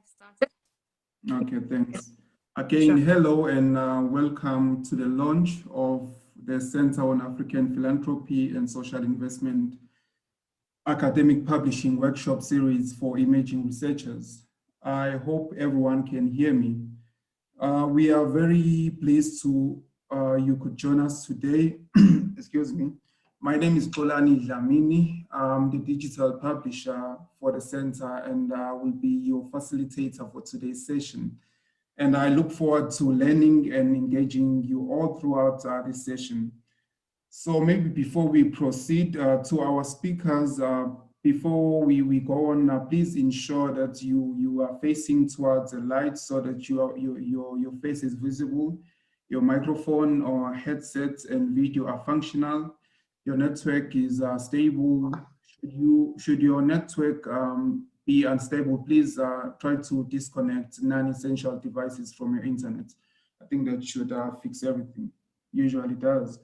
Started. Okay, thanks. Again, hello and welcome to the launch of the Center on African Philanthropy and Social Investment Academic Publishing Workshop Series for emerging researchers. I hope everyone can hear me. We are very pleased you could join us today. Excuse me. My name is Xolani Dlamini. I'm the digital publisher for the center and will be your facilitator for today's session. And I look forward to learning and engaging you all throughout this session. So maybe before we proceed to our speakers, before we go on, please ensure that you are facing towards the light so that your face is visible, your microphone or headsets and video are functional, your network is stable. Should your network be unstable, please try to disconnect non-essential devices from your internet. I think that should fix everything. Usually does.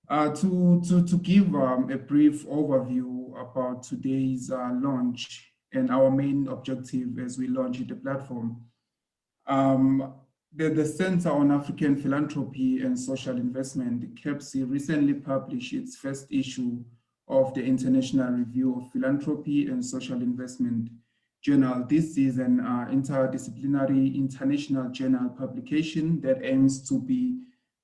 To give a brief overview about today's launch and our main objective as we launch the platform. The Center on African Philanthropy and Social Investment, CAPSI, recently published its first issue of the International Review of Philanthropy and Social Investment journal. This is an interdisciplinary international journal publication that aims to be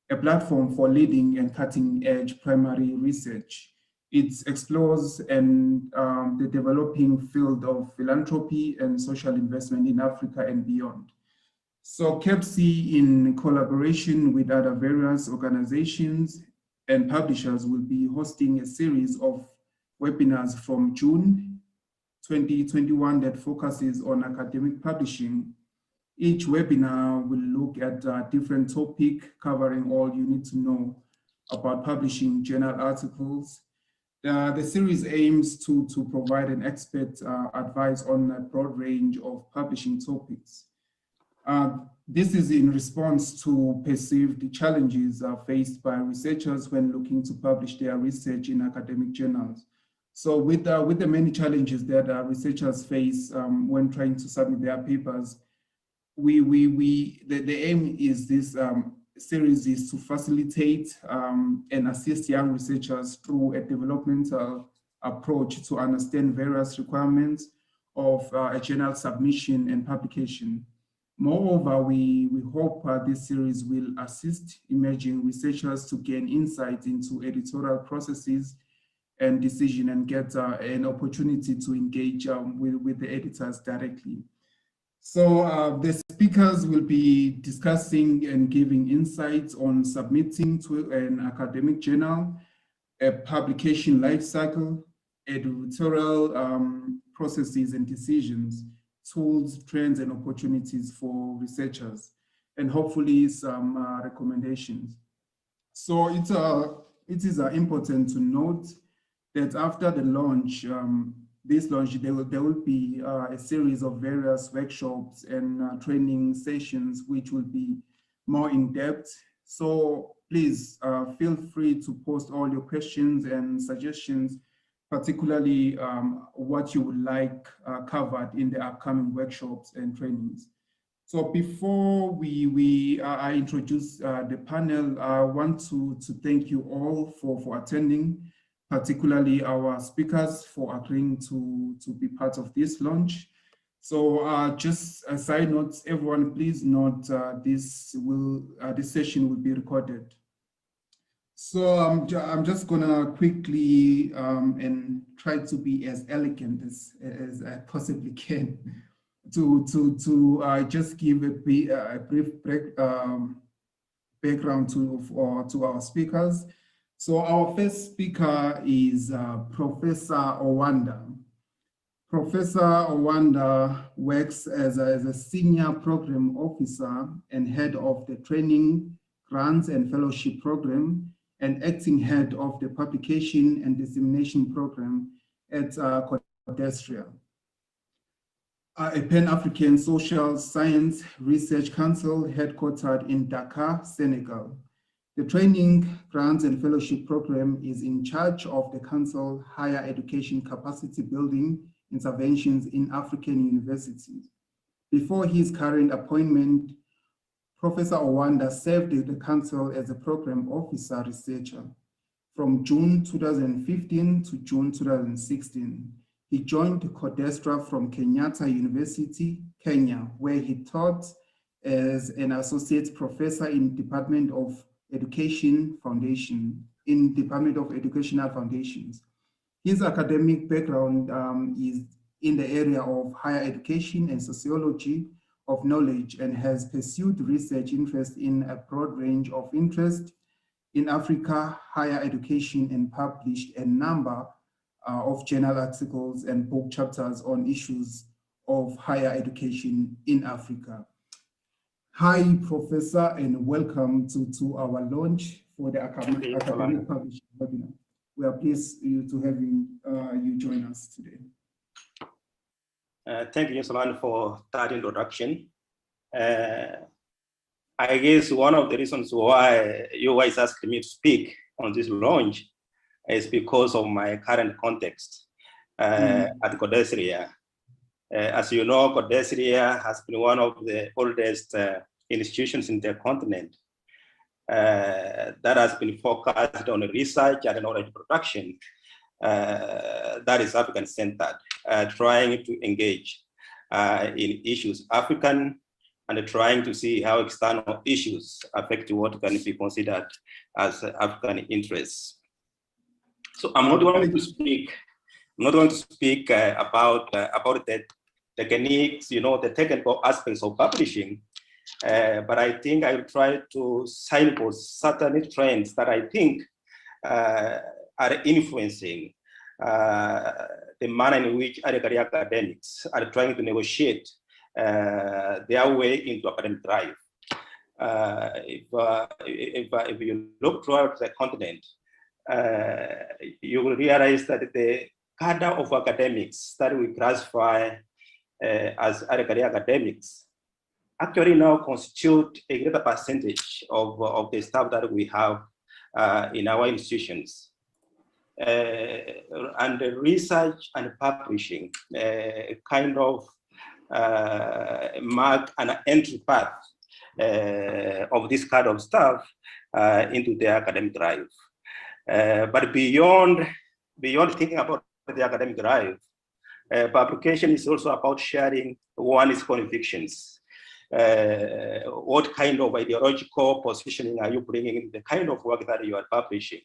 a platform for leading and cutting-edge primary research. It explores the developing field of philanthropy and social investment in Africa and beyond. So CAPSI, in collaboration with other various organizations and publishers, will be hosting a series of webinars from June 2021 that focuses on academic publishing. Each webinar will look at a different topic covering all you need to know about publishing journal articles. The series aims to provide an expert advice on a broad range of publishing topics. This is in response to perceived challenges faced by researchers when looking to publish their research in academic journals. So with the many challenges that researchers face when trying to submit their papers, the aim is this series is to facilitate and assist young researchers through a developmental approach to understand various requirements of a journal submission and publication. Moreover, we hope this series will assist emerging researchers to gain insight into editorial processes and decision and get an opportunity to engage with the editors directly. So the speakers will be discussing and giving insights on submitting to an academic journal, a publication life cycle, editorial processes and decisions, tools, trends, and opportunities for researchers, and hopefully some recommendations. So it is important to note that after the launch, this launch, there will be a series of various workshops and training sessions, which will be more in-depth. So please feel free to post all your questions and suggestions, particularly what you would like covered in the upcoming workshops and trainings. So before I introduce the panel, I want to thank you all for attending, particularly our speakers for agreeing to be part of this launch. So just a side note, everyone, please note this session will be recorded. So I'm just gonna quickly and try to be as elegant as I possibly can to just give a brief background to our speakers. So our first speaker is Professor Owanda. Professor Owanda works as a senior program officer and head of the training, grants and fellowship program, and acting head of the publication and dissemination program at Codestria, a Pan-African Social Science Research Council headquartered in Dakar, Senegal. The training, grants and fellowship program is in charge of the Council Higher Education Capacity Building Interventions in African Universities. Before his current appointment, Professor Owanda served at the Council as a program officer researcher. From June 2015 to June 2016, he joined Codestra from Kenyatta University, Kenya, where he taught as an associate professor in Department of Educational Foundations. His academic background is in the area of higher education and sociology of knowledge, and has pursued research interest in a broad range of interest in Africa, higher education, and published a number of journal articles and book chapters on issues of higher education in Africa. Hi, Professor, and welcome to our launch for the academic publishing webinar. We are pleased to have you join us today. Thank you, Solano, for that introduction. I guess one of the reasons why you guys asked me to speak on this launch is because of my current context at Codesria. As you know, Codesria has been one of the oldest institutions in the continent that has been focused on research and knowledge production that is African-centered, trying to engage in issues African and trying to see how external issues affect what can be considered as African interests. So I'm not going to speak. I'm not going to speak about the techniques, the technical aspects of publishing, but I think I will try to signpost certain trends that I think are influencing the manner in which early career academics are trying to negotiate their way into academic life. If you look throughout the continent, you will realize that the cadre of academics that we classify as early career academics actually now constitute a greater percentage of the staff that we have in our institutions. And the research and publishing kind of mark an entry path of this kind of stuff into the academic life. But beyond thinking about the academic life, publication is also about sharing one's convictions. What kind of ideological positioning are you bringing in the kind of work that you are publishing?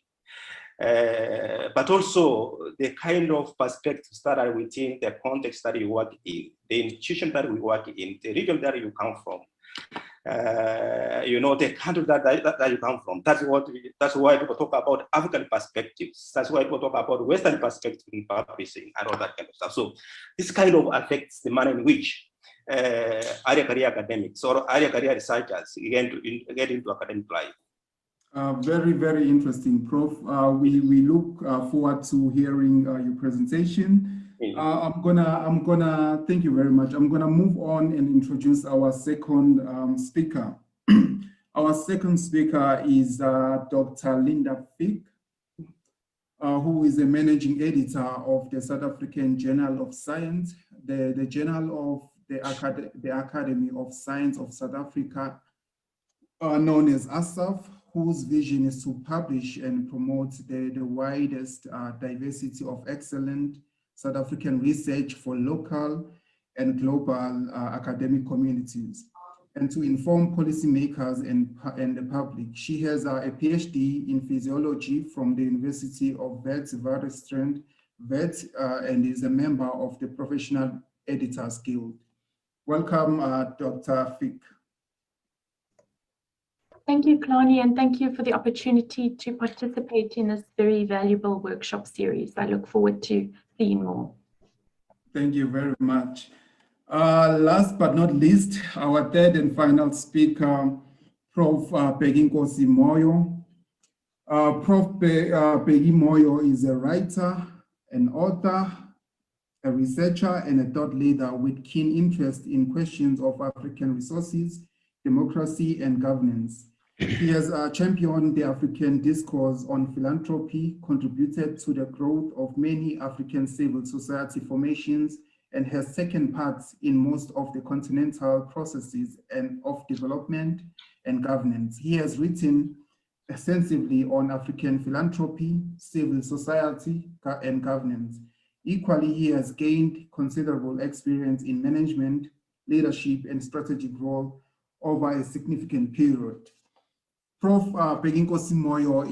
But also the kind of perspectives that are within the context that you work in, the institution that we work in, the region that you come from, the country that you come from. That's why people talk about African perspectives. That's why people talk about Western perspectives in publishing and all that kind of stuff. So this kind of affects the manner in which early career academics or early career researchers get into academic life. Very, very interesting, Prof. We look forward to hearing your presentation. I'm gonna thank you very much. I'm gonna move on and introduce our second speaker. Our second speaker is Dr. Linda Fick, who is a managing editor of the South African Journal of Science, the journal of the Academy of Science of South Africa, known as ASAF, whose vision is to publish and promote the widest diversity of excellent South African research for local and global academic communities, and to inform policymakers and the public. She has a PhD in physiology from the University of Witwatersrand, and is a member of the Professional Editors Guild. Welcome, Dr. Fick. Thank you, Klani, and thank you for the opportunity to participate in this very valuable workshop series. I look forward to seeing more. Thank you very much. Last but not least, our third and final speaker, Prof. Bheki Nkosi Moyo. Prof. Bheki Moyo is a writer, an author, a researcher, and a thought leader with keen interest in questions of African resources, democracy, and governance. He has championed the African discourse on philanthropy, contributed to the growth of many African civil society formations, and has taken part in most of the continental processes and of development and governance. He has written extensively on African philanthropy, civil society, and governance. Equally, he has gained considerable experience in management, leadership, and strategic role over a significant period. Prof. Bheki Moyo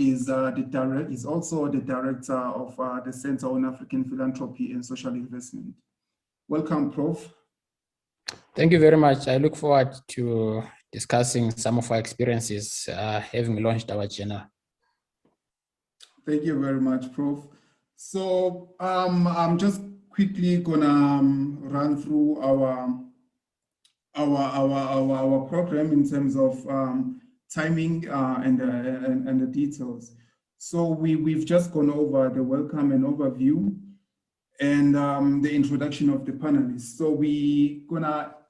is also the director of the Center on African Philanthropy and Social Investment. Welcome, Prof. Thank you very much. I look forward to discussing some of our experiences having launched our journal. Thank you very much, Prof. So I'm just quickly gonna run through our program in terms of timing and the details. So we've just gone over the welcome and overview and the introduction of the panelists. So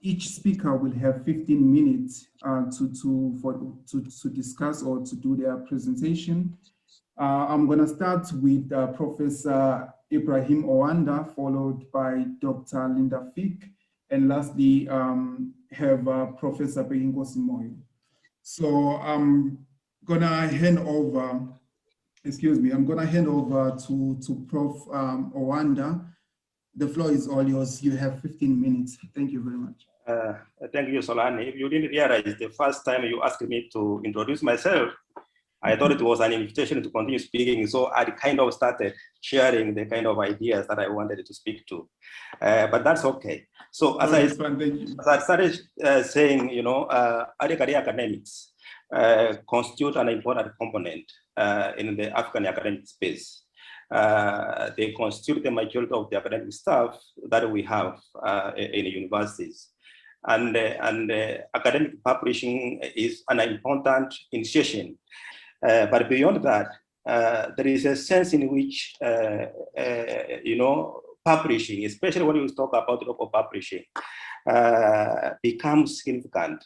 each speaker will have 15 minutes to discuss or to do their presentation. I'm gonna start with Professor Ibrahim Owanda, followed by Dr. Linda Fick, and lastly have Professor Bheki Moyo. So I'm gonna hand over to Prof. Owanda. The floor is all yours. You have 15 minutes. Thank you very much. Thank you, Solani. If you didn't realize, the first time you asked me to introduce myself, I thought it was an invitation to continue speaking. So I kind of started sharing the kind of ideas that I wanted to speak to. But that's okay. So as I started saying, you know, early career academics constitute an important component in the African academic space. They constitute the majority of the academic staff that we have in universities. And academic publishing is an important initiation. But beyond that, there is a sense in which, you know, publishing, especially when we talk about local publishing, becomes significant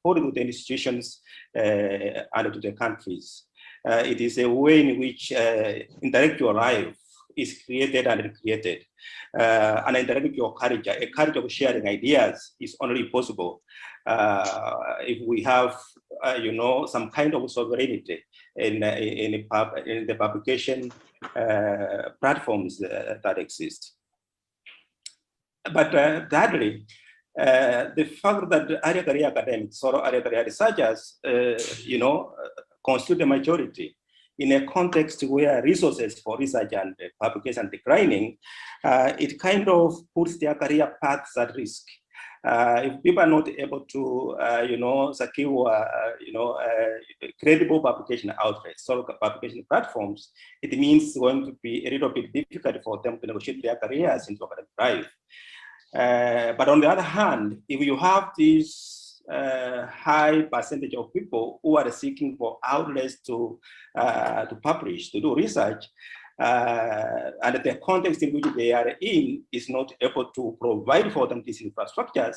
both to the institutions and to the countries. It is a way in which intellectual life is created and recreated. An intellectual culture, a culture of sharing ideas, is only possible if we have, you know, some kind of sovereignty in the publication platforms that exist. But thirdly, the fact that early career academics or early career researchers, you know, constitute the majority in a context where resources for research and publication are declining, it kind of puts their career paths at risk. If people are not able to, you know, secure, you know, credible publication outlets or publication platforms, it means it's going to be a little bit difficult for them to negotiate their careers into academic life. But on the other hand, if you have this high percentage of people who are seeking for outlets to publish, to do research, and the context in which they are in is not able to provide for them these infrastructures,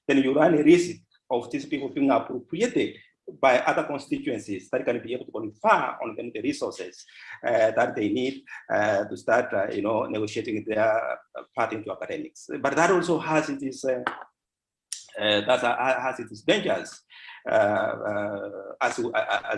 then you run a risk of these people being appropriated by other constituencies that can be able to confer on them the resources that they need to start, you know, negotiating their path into academics. But that also has its has its dangers, as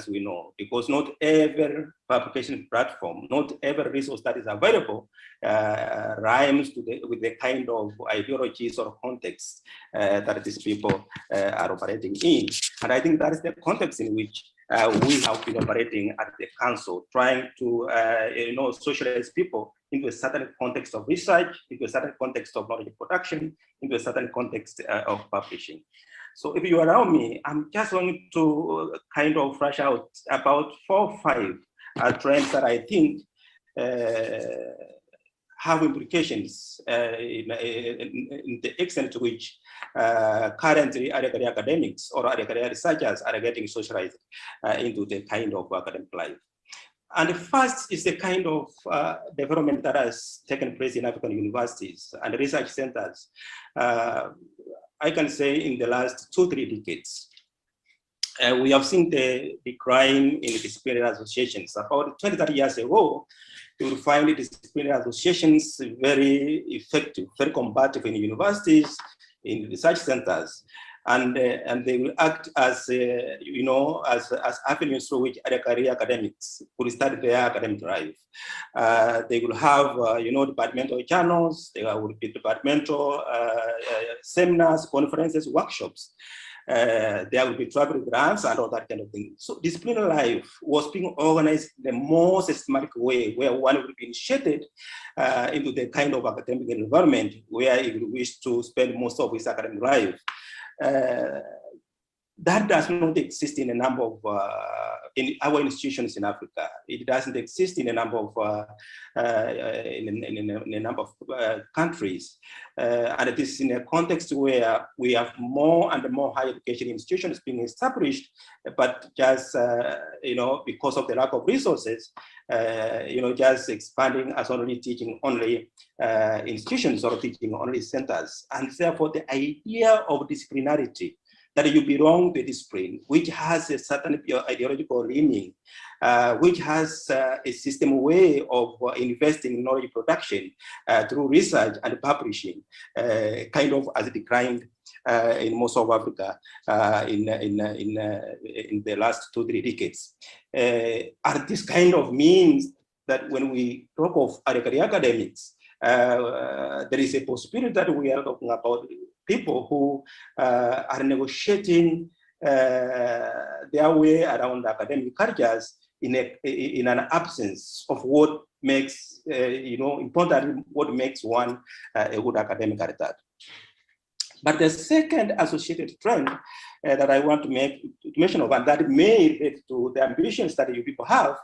we know, because not every publication platform, not every resource that is available rhymes with the kind of ideologies or context that these people are operating in. And I think that is the context in which we have been operating at the council, trying to you know, socialize people into a certain context of research, into a certain context of knowledge production, into a certain context of publishing. So if you allow me, I'm just going to kind of flash out about 4 or 5 trends that I think have implications in the extent to which currently early career academics or early career researchers are getting socialized into the kind of academic life. And the first is the kind of development that has taken place in African universities and research centers. I can say in the last 2 or 3 decades. We have seen the decline in disciplinary associations. About 20, 30 years ago, you will find disciplinary associations very effective, very combative in universities, in research centers, and they will act as as avenues through which other career academics could start their academic life. They will have departmental journals. There will be departmental seminars, conferences, workshops. There will be travel grants and all that kind of thing. So disciplinary life was being organized in the most systematic way, where one will be initiated into the kind of academic environment where he will wish to spend most of his academic life. That does not exist in a number of in our institutions in Africa. It doesn't exist in a number of countries, and it is in a context where we have more and more higher education institutions being established, but just because of the lack of resources, just expanding as only teaching only institutions or teaching only centers, and therefore the idea of disciplinarity, that you belong to a discipline which has a certain ideological leaning, which has a system way of investing in knowledge production through research and publishing, kind of as declined in most of Africa in the last 2-3 decades. Are this kind of means that when we talk of career academics, there is a possibility that we are talking about people who are negotiating their way around academic cultures in an absence of what makes, importantly, what makes one a good academic at that. But the second associated trend that I want to make mention of, and that may relate to the ambitions that you people have,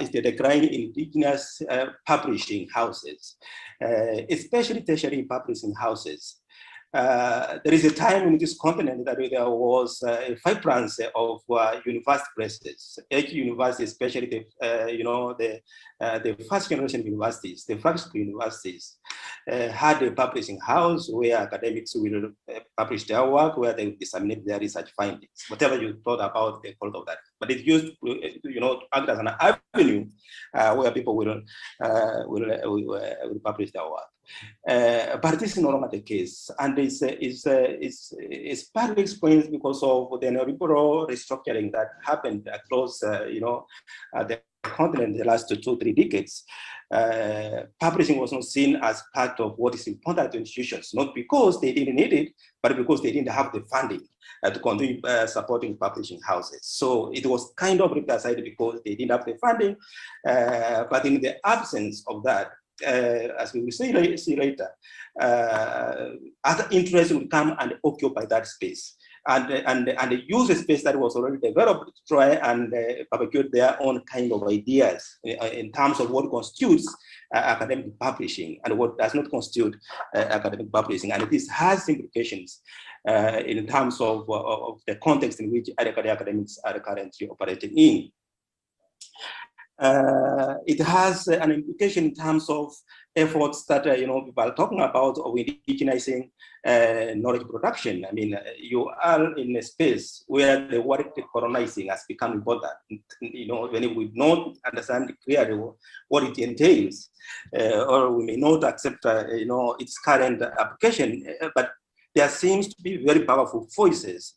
is the decline in indigenous publishing houses, especially tertiary publishing houses. There is a time in this continent that there was a vibrance of university presses. Each university, especially the first generation universities, the flagship universities, had a publishing house where academics will publish their work, where they will disseminate their research findings, whatever you thought about the fault of that. But it used to, act as an avenue where people will publish their work. But this is no longer the case, and it's partly explained because of the neoliberal restructuring that happened across, the continent in the last 2-3 decades. Publishing was not seen as part of what is important to institutions, not because they didn't need it, but because they didn't have the funding to continue supporting publishing houses. So it was kind of ripped aside because they didn't have the funding, but in the absence of that, as we will see later, other interests will come and occupy that space and use a space that was already developed to try and perpetuate their own kind of ideas in terms of what constitutes academic publishing and what does not constitute academic publishing. And this has implications in terms of the context in which academics are currently operating in. It has an implication in terms of efforts that people are talking about of indigenizing knowledge production. I mean, you are in a space where the word colonizing has become important. When we don't understand clearly what it entails, or we may not accept its current application, but there seems to be very powerful voices.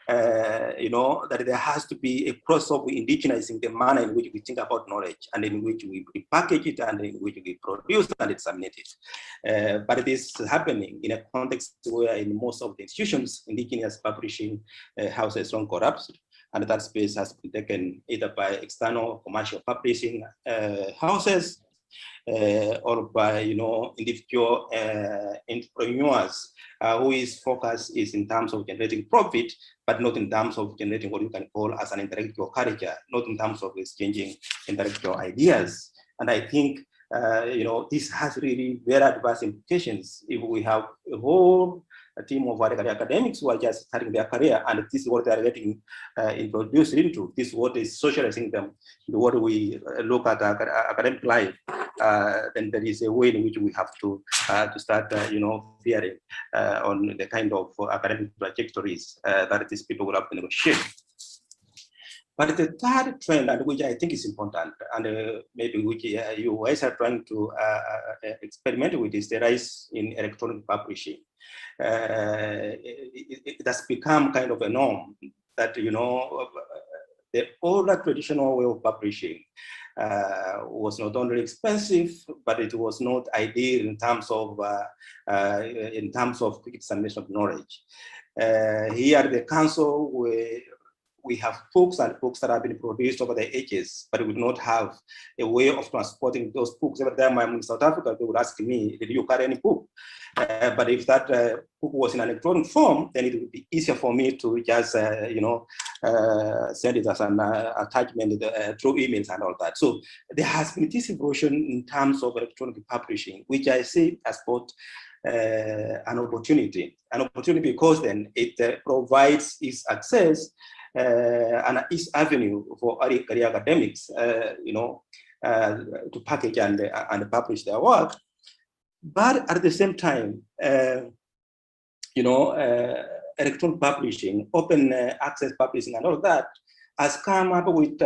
That there has to be a process of indigenizing the manner in which we think about knowledge and in which we package it and in which we produce and disseminate it. But it is happening in a context where in most of the institutions, indigenous publishing houses don't collapse, and that space has been taken either by external commercial publishing houses or by individual entrepreneurs whose focus is in terms of generating profit, but not in terms of generating what you can call as an intellectual culture, not in terms of exchanging intellectual ideas. And I think this has really very adverse implications if we have a whole team of academics who are just starting their career, and this is what they are getting introduced into. This is what is socializing them. The what we look at academic life, then there is a way in which we have to start, fearing on the kind of academic trajectories that these people will have to negotiate. But the third trend, and which I think is important, and maybe which you guys are trying to experiment with, is the rise in electronic publishing. It has become kind of a norm that, you know, the older traditional way of publishing was not only expensive, but it was not ideal in terms of quick dissemination of knowledge. Here at the council, we have books and books that have been produced over the ages, but we do not have a way of transporting those books. Every time I'm in South Africa, they would ask me, did you carry any book? But if that book was in an electronic form, then it would be easier for me to just, send it as an attachment through emails and all that. So there has been this evolution in terms of electronic publishing, which I see as both an opportunity because then it provides its access and its avenue for early career academics, to package and publish their work. But at the same time, electronic publishing, open access publishing, and all that has come up with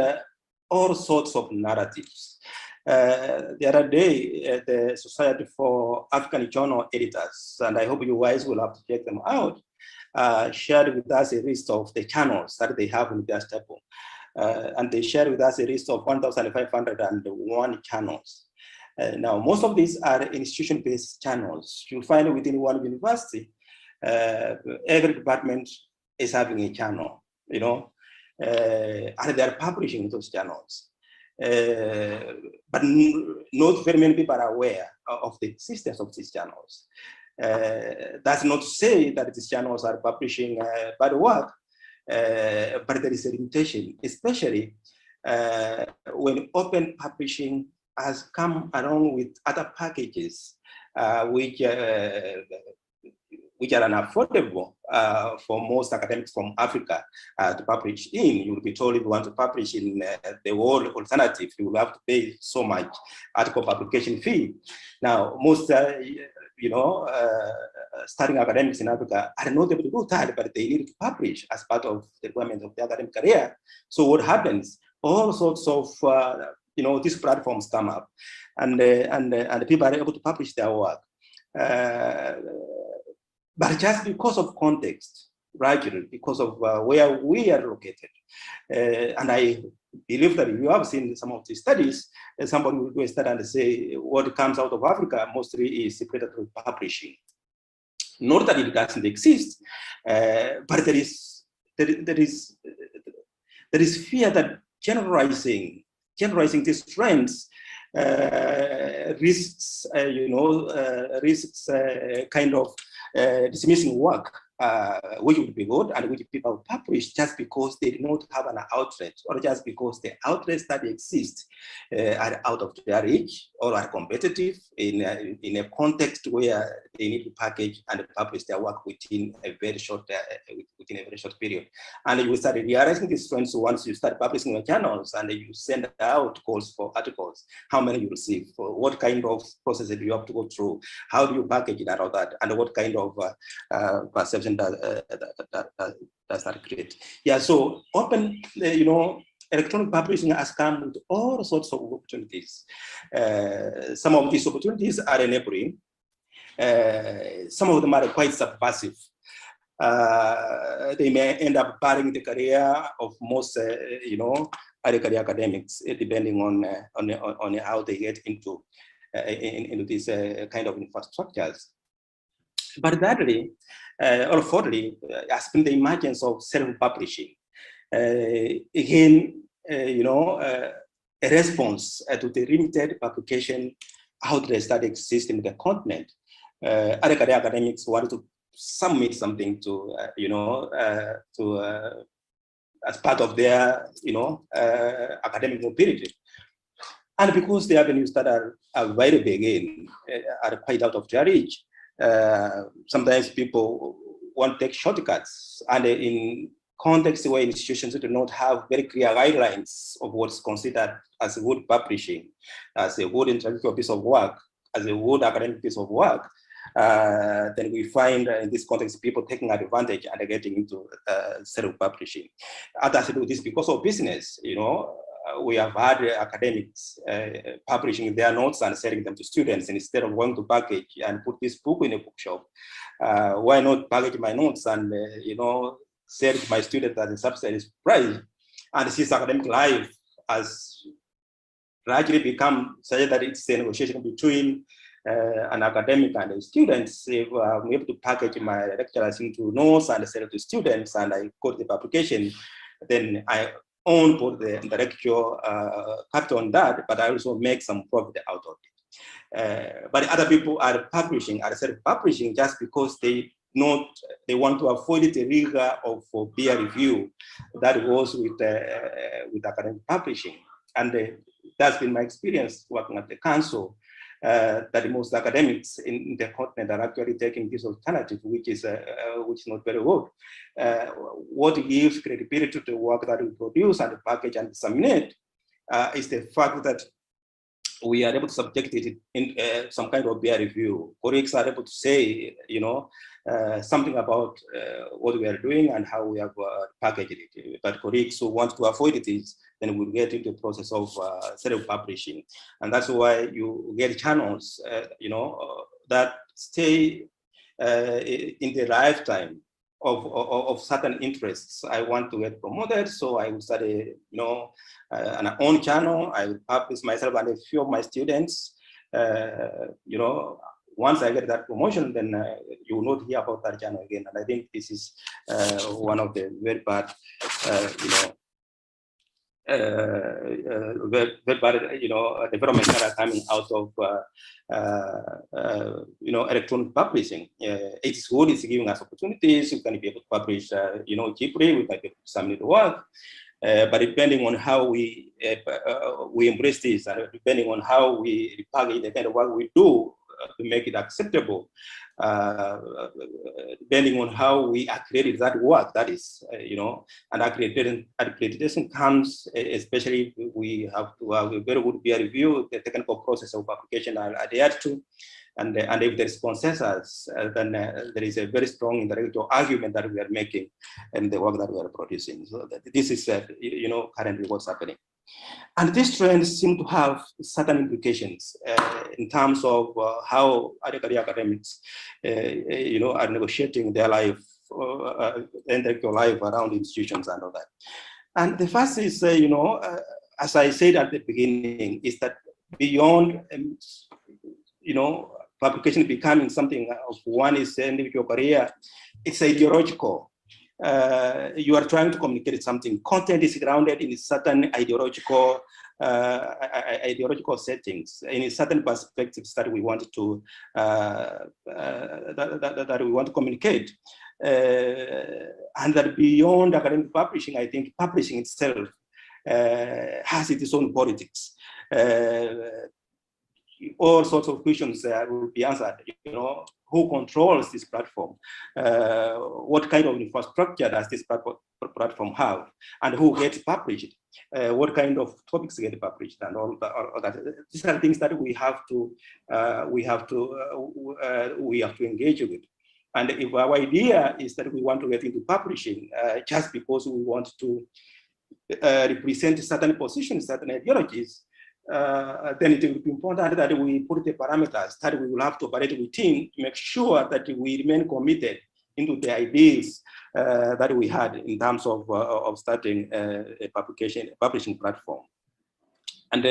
all sorts of narratives. The other day, the Society for African Journal Editors, and I hope you guys will have to check them out, shared with us a list of the channels that they have in their stable. And they shared with us a list of 1,501 channels. Now, most of these are institution-based channels. You'll find within one university, every department is having a channel, and they're publishing those channels. But not very many people are aware of the existence of these channels. That's not to say that these channels are publishing bad work, but there is a limitation, especially when open publishing has come along with other packages which are unaffordable for most academics from Africa to publish in. You will be told if you want to publish in the world alternative, you will have to pay so much article publication fee. Now, most starting academics in Africa are not able to do that, but they need to publish as part of the requirement of their academic career. So what happens? All sorts of these platforms come up, and people are able to publish their work. But just because of context, right? Because of where we are located. And I believe that you have seen some of these studies, somebody will do a study and say what comes out of Africa mostly is predatory publishing. Not that it doesn't exist, but there is fear that generalizing these trends risks kind of dismissing work, which would be good and which people publish just because they do not have an outlet, or just because the outlets that exist are out of their reach or are competitive in a context where they need to package and publish their work within a very short period. And you start realizing these trends once you start publishing your channels and you send out calls for articles, how many you receive, what kind of process do you have to go through, how do you package it and all that, and what kind of perception does that create. Yeah, so open, electronic publishing has come with all sorts of opportunities. Some of these opportunities are enabling. Some of them are quite subversive. They may end up barring the career of most, early career academics, depending on how they get into these kind of infrastructures. But thirdly, or fourthly, has been the emergence of self-publishing. Again, a response to the limited publication outlets that exist in the continent. Other career academics wanted to submit something to, as part of their, academic mobility. And because the avenues that are very big in are quite out of their reach, sometimes people want to take shortcuts, and in context where institutions do not have very clear guidelines of what's considered as a good publishing, as a good intellectual piece of work, as a good academic piece of work, then we find in this context people taking advantage and getting into self-publishing. Others do this because of business. We have had academics publishing their notes and selling them to students instead of going to package and put this book in a bookshop. Why not package my notes and sell to my students at a subsidized price? And since academic life has largely become such that it's a negotiation between an academic and the students, if I'm able to package my lectures into notes and sell it to students, and I quote the publication, then I own both the intellectual capital on that, but I also make some profit out of it. But other people are publishing, are self-publishing just because they want to avoid the rigor of peer review that goes with academic publishing. And that's been my experience working at the council, that most academics in the continent are actually taking this alternative, which is not very good. What gives credibility to the work that we produce and package and disseminate is the fact that we are able to subject it in some kind of peer review. Colleagues are able to say, something about what we are doing and how we have packaged it. But colleagues who want to avoid it, then we'll get into the process of self-publishing. And that's why you get channels, that stay in the lifetime of certain interests. I want to get promoted, so I will start an own channel. I will publish myself and a few of my students. Once I get that promotion, then you will not hear about that channel again. And I think this is one of the very bad, developments that are coming out of electronic publishing. It's good, it's giving us opportunities. We can be able to publish cheaply, we can be able to submit work. But depending on how we embrace this, and depending on how we package the kind of work we do to make it acceptable, depending on how we accredit that work, that is, and accreditation comes, especially if we have to have a very good peer review, the technical process of application are adhered to, and if there is consensus, then there is a very strong intellectual argument that we are making in the work that we are producing. So this is, currently what's happening. And these trends seem to have certain implications in terms of how career academics, are negotiating their life, intellectual life around institutions and all that. And the first is, as I said at the beginning, is that beyond, publication becoming something of one is individual career, it's ideological. You are trying to communicate something. Content is grounded in certain ideological settings, in certain perspectives that we want to communicate, and that beyond academic publishing, I think publishing itself has its own politics. All sorts of questions will be answered. Who controls this platform? What kind of infrastructure does this platform have? And who gets published? What kind of topics get published? And all that. These are things that we have to engage with. And if our idea is that we want to get into publishing just because we want to represent certain positions, certain ideologies, then it will be important that we put the parameters that we will have to operate within to make sure that we remain committed into the ideas that we had in terms of starting a publishing platform. And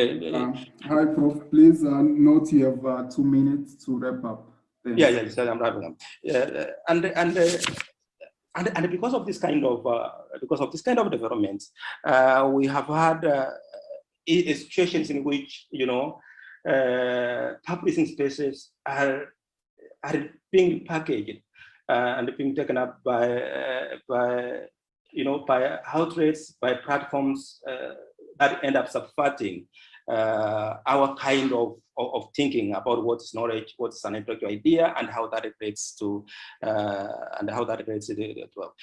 hi, Prof. Please note you have 2 minutes to wrap up. Thanks. Yeah, I'm wrapping up. And because of this kind of developments, we have had situations in which publishing spaces are being packaged and being taken up by outlets, by platforms that end up subverting our kind of thinking about what is knowledge, what is an intellectual idea, and how that relates to the work.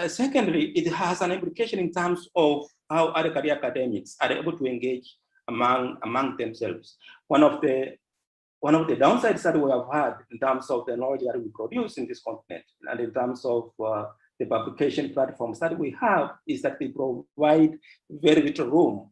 Secondly, it has an implication in terms of how other career academics are able to engage among themselves. One of the one of the downsides that we have had in terms of the knowledge that we produce in this continent and in terms of the publication platforms that we have is that they provide very little room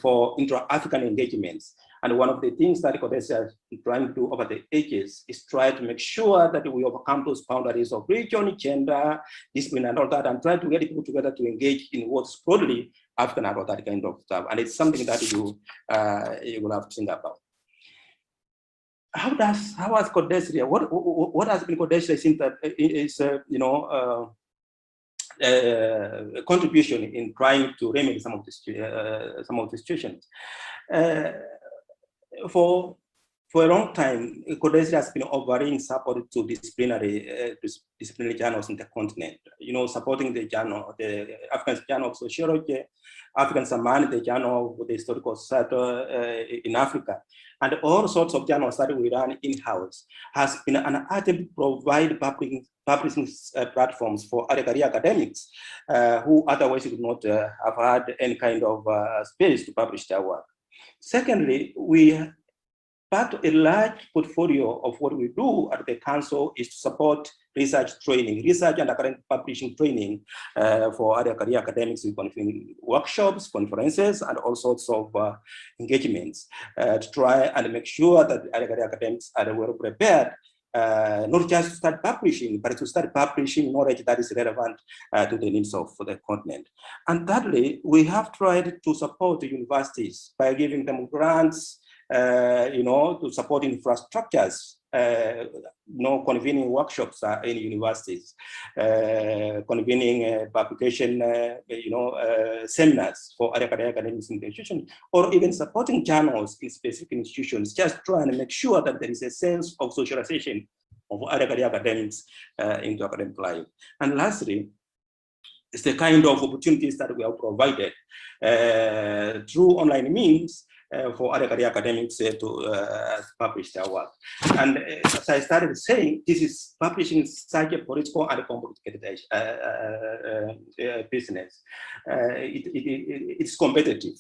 for intra-African engagements. And one of the things that CODESA is trying to do over the ages is try to make sure that we overcome those boundaries of region, gender, discipline, and all that, and try to get people together to engage in what's broadly African and all that kind of stuff. And it's something that you will have to think about. How has CODESA, what has been CODESA since that is contribution in trying to remedy some of the situations? For a long time, CODESA has been offering support to disciplinary journals in the continent. Supporting the journal, the African Journal of Sociology, African Saman, the Journal of the Historical Society in Africa, and all sorts of journals that we run in-house has been an attempt to provide publishing platforms for other career academics who otherwise would not have had any kind of space to publish their work. Secondly, part of a large portfolio of what we do at the council is to support research and academic publishing training for other career academics, including workshops, conferences, and all sorts of engagements to try and make sure that other career academics are well prepared, not just to start publishing, but to start publishing knowledge that is relevant to the needs of the continent. And thirdly, we have tried to support the universities by giving them grants, to support infrastructures, convening workshops in universities, convening publication, seminars for other academic institutions, or even supporting journals in specific institutions, just trying to make sure that there is a sense of socialization of other academics into academic life. And lastly, it's the kind of opportunities that we have provided through online means for other career academics to publish their work. And as I started saying, this is publishing such a political and complicated business. It's competitive.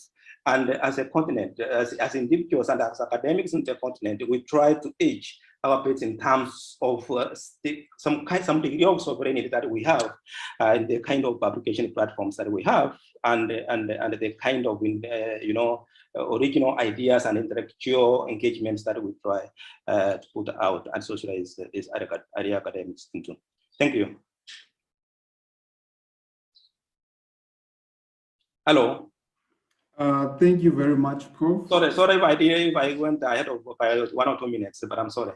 And as a continent, as individuals and as academics in the continent, we try to edge our bits in terms of some degree of sovereignty that we have, and the kind of publication platforms that we have, and the kind of original ideas and intellectual engagements that we try to put out and socialize these area academics into. Thank you. Hello. Thank you very much, Prof. Sorry if I went ahead of by 1 or 2 minutes, but I'm sorry.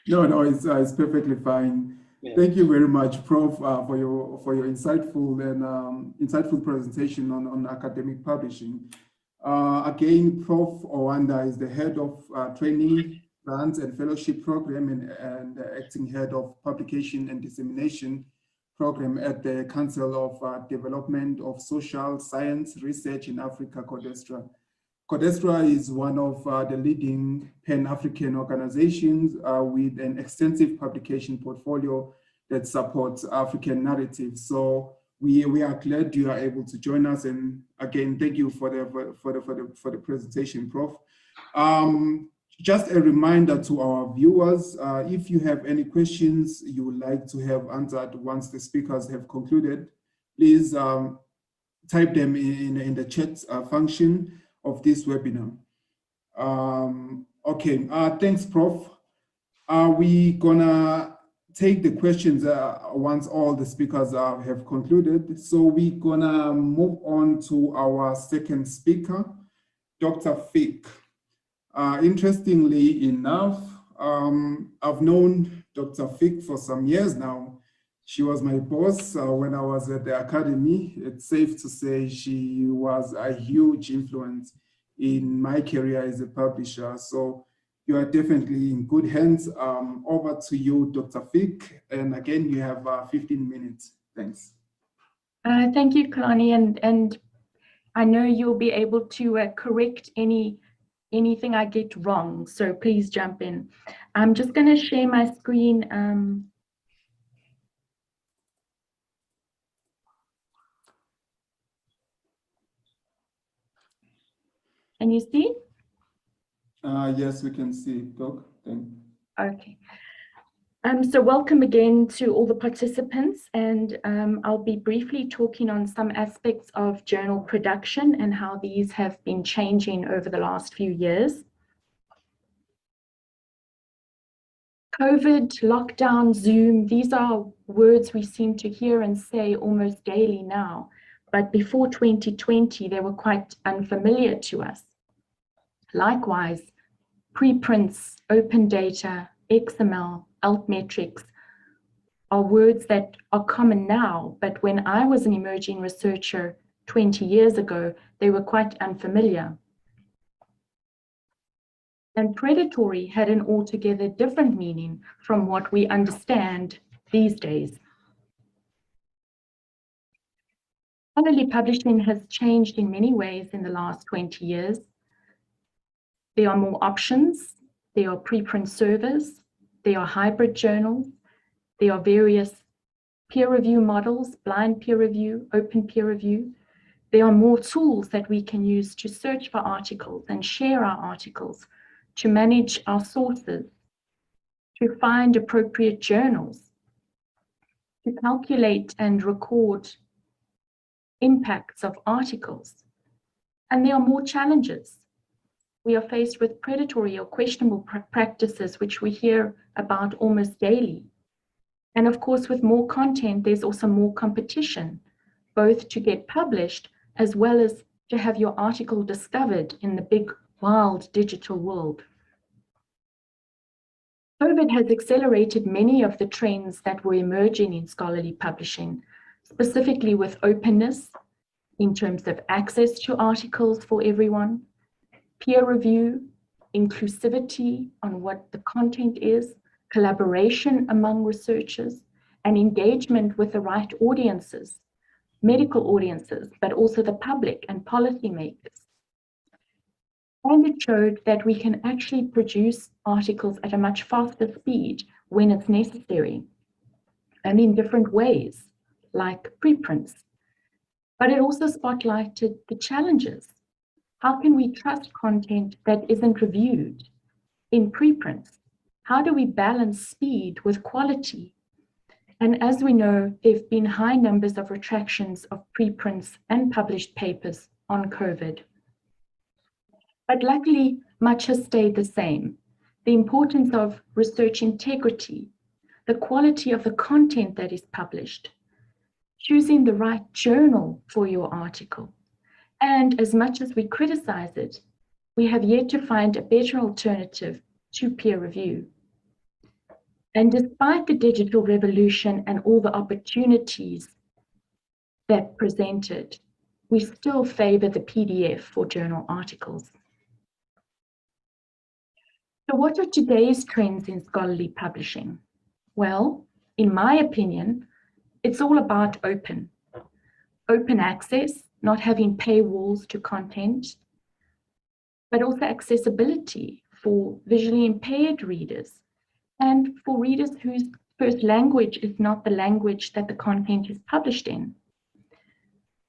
No, it's perfectly fine. Yeah. Thank you very much, Prof, for your insightful presentation on academic publishing. Again, Prof. Owanda is the head of training, grants and fellowship program and acting head of publication and dissemination program at the Council of Development of Social Science Research in Africa, CODESTRA. CODESTRA is one of the leading Pan-African organizations with an extensive publication portfolio that supports African narratives. So we are glad you are able to join us, and again, thank you for the presentation, Prof. Just a reminder to our viewers, if you have any questions you would like to have answered once the speakers have concluded, please type them in the chat function of this webinar. Okay, thanks, Prof. We gonna take the questions once all the speakers have concluded. So we're gonna move on to our second speaker, Dr. Fick. Interestingly enough, I've known Dr. Fick for some years now. She was my boss when I was at the academy. It's safe to say she was a huge influence in my career as a publisher. So you are definitely in good hands. Over to you, Dr. Fick. And again, you have 15 minutes. Thanks. Thank you, Kalani. And I know you'll be able to correct anything I get wrong. So please jump in. I'm just going to share my screen. Can you see? Yes, we can see, Doc. Thank you. Okay. So welcome again to all the participants, and I'll be briefly talking on some aspects of journal production and how these have been changing over the last few years. COVID, lockdown, Zoom, these are words we seem to hear and say almost daily now, but before 2020, they were quite unfamiliar to us. Likewise, preprints, open data, XML, altmetrics are words that are common now, but when I was an emerging researcher 20 years ago, they were quite unfamiliar. And predatory had an altogether different meaning from what we understand these days. Scholarly publishing has changed in many ways in the last 20 years. There are more options, there are preprint servers, there are hybrid journals, there are various peer review models, blind peer review, open peer review. There are more tools that we can use to search for articles and share our articles, to manage our sources, to find appropriate journals, to calculate and record impacts of articles. And there are more challenges. We are faced with predatory or questionable practices, which we hear about almost daily. And of course, with more content, there's also more competition, both to get published as well as to have your article discovered in the big, wild digital world. COVID has accelerated many of the trends that were emerging in scholarly publishing, specifically with openness in terms of access to articles for everyone, peer review, inclusivity on what the content is, collaboration among researchers, and engagement with the right audiences, medical audiences, but also the public and policymakers. And it showed that we can actually produce articles at a much faster speed when it's necessary, and in different ways, like preprints. But it also spotlighted the challenges. How can we trust content that isn't reviewed in preprints? How do we balance speed with quality? And as we know, there have been high numbers of retractions of preprints and published papers on COVID. But luckily, much has stayed the same. The importance of research integrity, the quality of the content that is published, choosing the right journal for your article. And as much as we criticize it, we have yet to find a better alternative to peer review. And despite the digital revolution and all the opportunities that presented, we still favor the PDF for journal articles. So what are today's trends in scholarly publishing? Well, in my opinion, it's all about open access, not having paywalls to content, but also accessibility for visually impaired readers and for readers whose first language is not the language that the content is published in.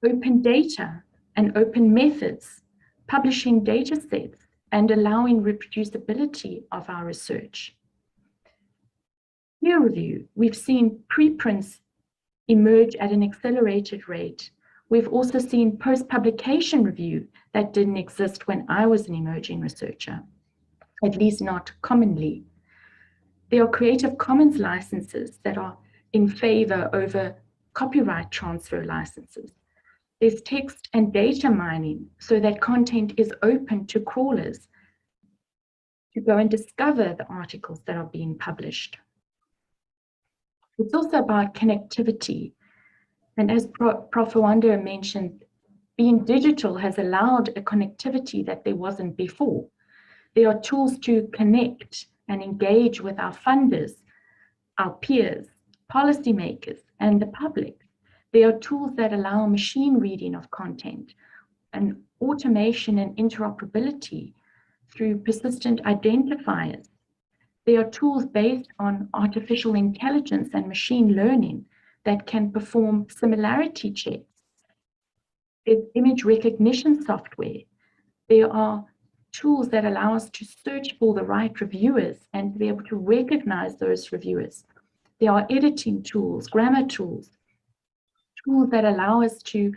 Open data and open methods, publishing data sets and allowing reproducibility of our research. Peer review, we've seen preprints emerge at an accelerated rate. We've also seen post-publication review that didn't exist when I was an emerging researcher, at least not commonly. There are Creative Commons licenses that are in favor over copyright transfer licenses. There's text and data mining so that content is open to crawlers to go and discover the articles that are being published. It's also about connectivity. And as Prof. Wanda mentioned, being digital has allowed a connectivity that there wasn't before. There are tools to connect and engage with our funders, our peers, policymakers, and the public. There are tools that allow machine reading of content and automation and interoperability through persistent identifiers. There are tools based on artificial intelligence and machine learning that can perform similarity checks. There's image recognition software. There are tools that allow us to search for the right reviewers and to be able to recognize those reviewers. There are editing tools, grammar tools, tools that allow us to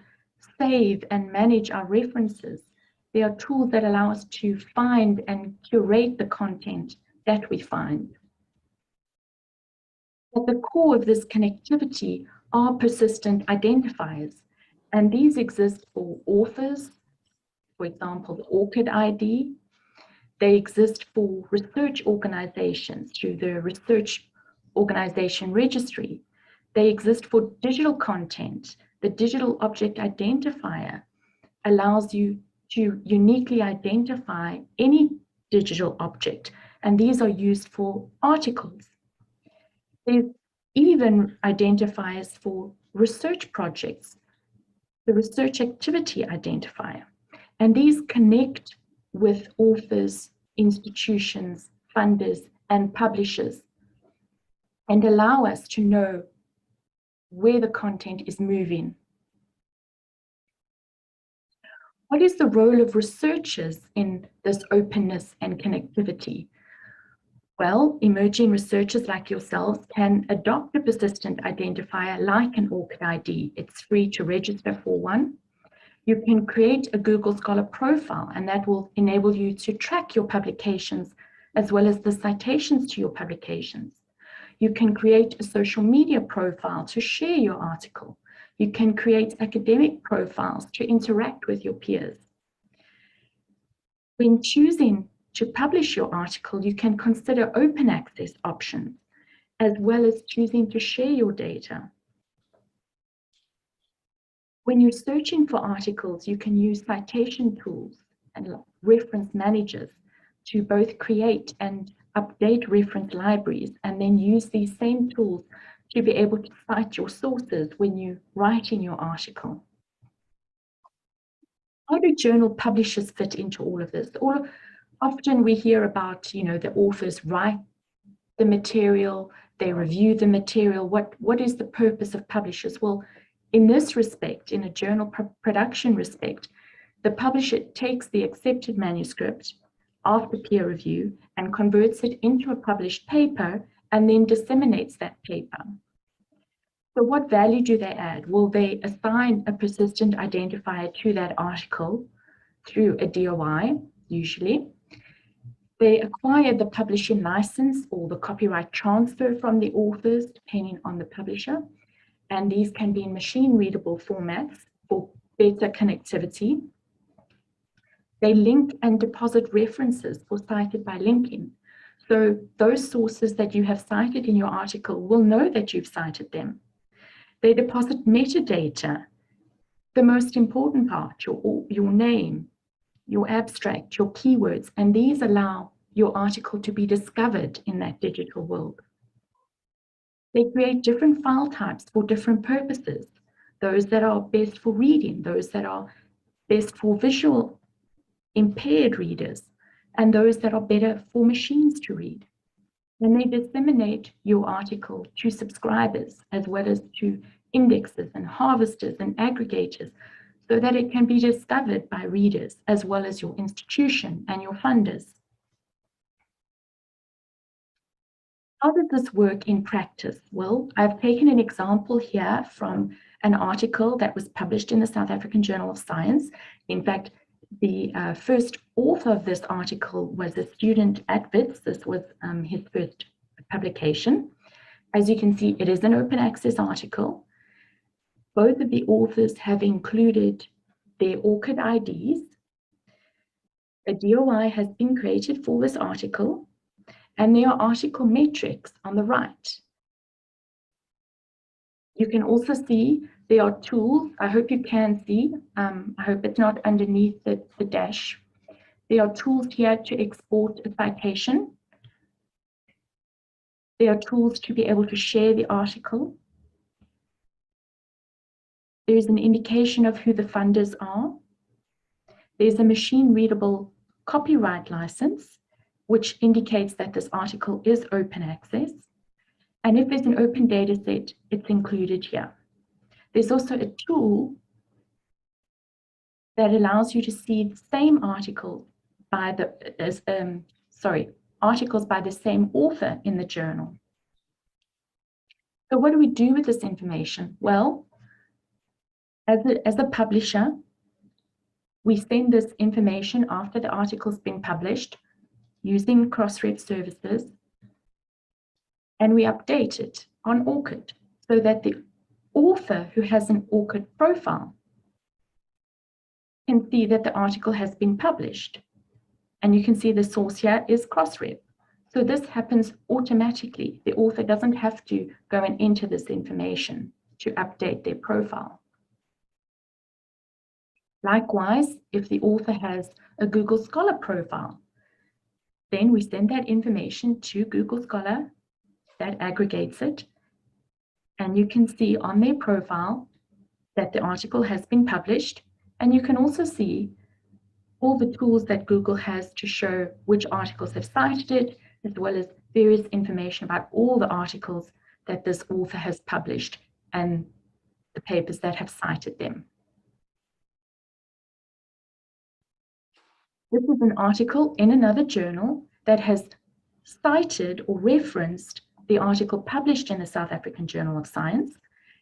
save and manage our references. There are tools that allow us to find and curate the content that we find. At the core of this connectivity are persistent identifiers, and these exist for authors, for example, the ORCID ID. They exist for research organizations through the Research Organization Registry. They exist for digital content. The digital object identifier allows you to uniquely identify any digital object, and these are used for articles. There's even identifiers for research projects, the research activity identifier, and these connect with authors, institutions, funders, and publishers, and allow us to know where the content is moving. What is the role of researchers in this openness and connectivity? Well, emerging researchers like yourselves can adopt a persistent identifier like an ORCID ID. It's free to register for one. You can create a Google Scholar profile, and that will enable you to track your publications as well as the citations to your publications. You can create a social media profile to share your article. You can create academic profiles to interact with your peers. When choosing to publish your article, you can consider open access options, as well as choosing to share your data. When you're searching for articles, you can use citation tools and reference managers to both create and update reference libraries, and then use these same tools to be able to cite your sources when you write in your article. How do journal publishers fit into all of this? Often we hear about, the authors write the material, they review the material. What is the purpose of publishers? Well, in this respect, in a journal production respect, the publisher takes the accepted manuscript after peer review and converts it into a published paper and then disseminates that paper. So what value do they add? Well, they assign a persistent identifier to that article through a DOI, usually. They acquire the publishing license or the copyright transfer from the authors, depending on the publisher. And these can be in machine-readable formats for better connectivity. They link and deposit references for cited by linking. So those sources that you have cited in your article will know that you've cited them. They deposit metadata, the most important part, your name, your abstract, your keywords, and these allow your article to be discovered in that digital world. They create different file types for different purposes, those that are best for reading, those that are best for visual impaired readers, and those that are better for machines to read. And they disseminate your article to subscribers as well as to indexes and harvesters and aggregators so that it can be discovered by readers as well as your institution and your funders. How does this work in practice? Well, I've taken an example here from an article that was published in the South African Journal of Science. In fact, the first author of this article was a student at WITS. This was his first publication. As you can see, it is an open access article. Both of the authors have included their ORCID IDs. A DOI has been created for this article, and there are article metrics on the right. You can also see there are tools. I hope you can see. I hope it's not underneath the dash. There are tools here to export a citation. There are tools to be able to share the article. There's an indication of who the funders are. There's a machine-readable copyright license, which indicates that this article is open access. And if there's an open data set, it's included here. There's also a tool that allows you to see the same article by articles by the same author in the journal. So what do we do with this information? Well, as a publisher, we send this information after the article's been published using Crossref services, and we update it on ORCID so that the author who has an ORCID profile can see that the article has been published. And you can see the source here is Crossref. So this happens automatically. The author doesn't have to go and enter this information to update their profile. Likewise, if the author has a Google Scholar profile, then we send that information to Google Scholar that aggregates it. And you can see on their profile that the article has been published. And you can also see all the tools that Google has to show which articles have cited it, as well as various information about all the articles that this author has published and the papers that have cited them. This is an article in another journal that has cited or referenced the article published in the South African Journal of Science,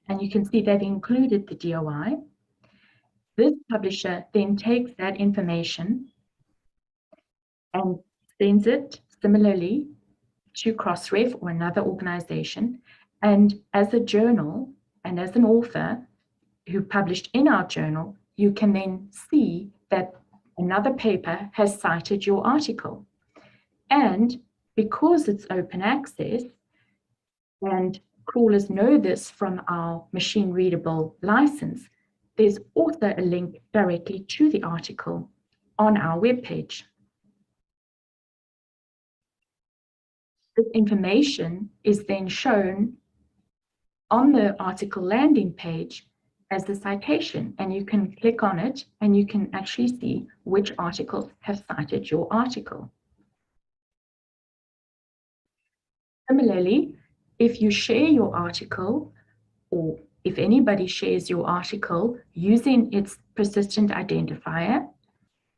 and you can see they've included the DOI. This publisher then takes that information and sends it similarly to Crossref or another organization. And as a journal and as an author who published in our journal, you can then see that another paper has cited your article. And because it's open access, and crawlers know this from our machine readable license, there's also a link directly to the article on our webpage. This information is then shown on the article landing page as the citation, and you can click on it and you can actually see which articles have cited your article. Similarly, if you share your article, or if anybody shares your article using its persistent identifier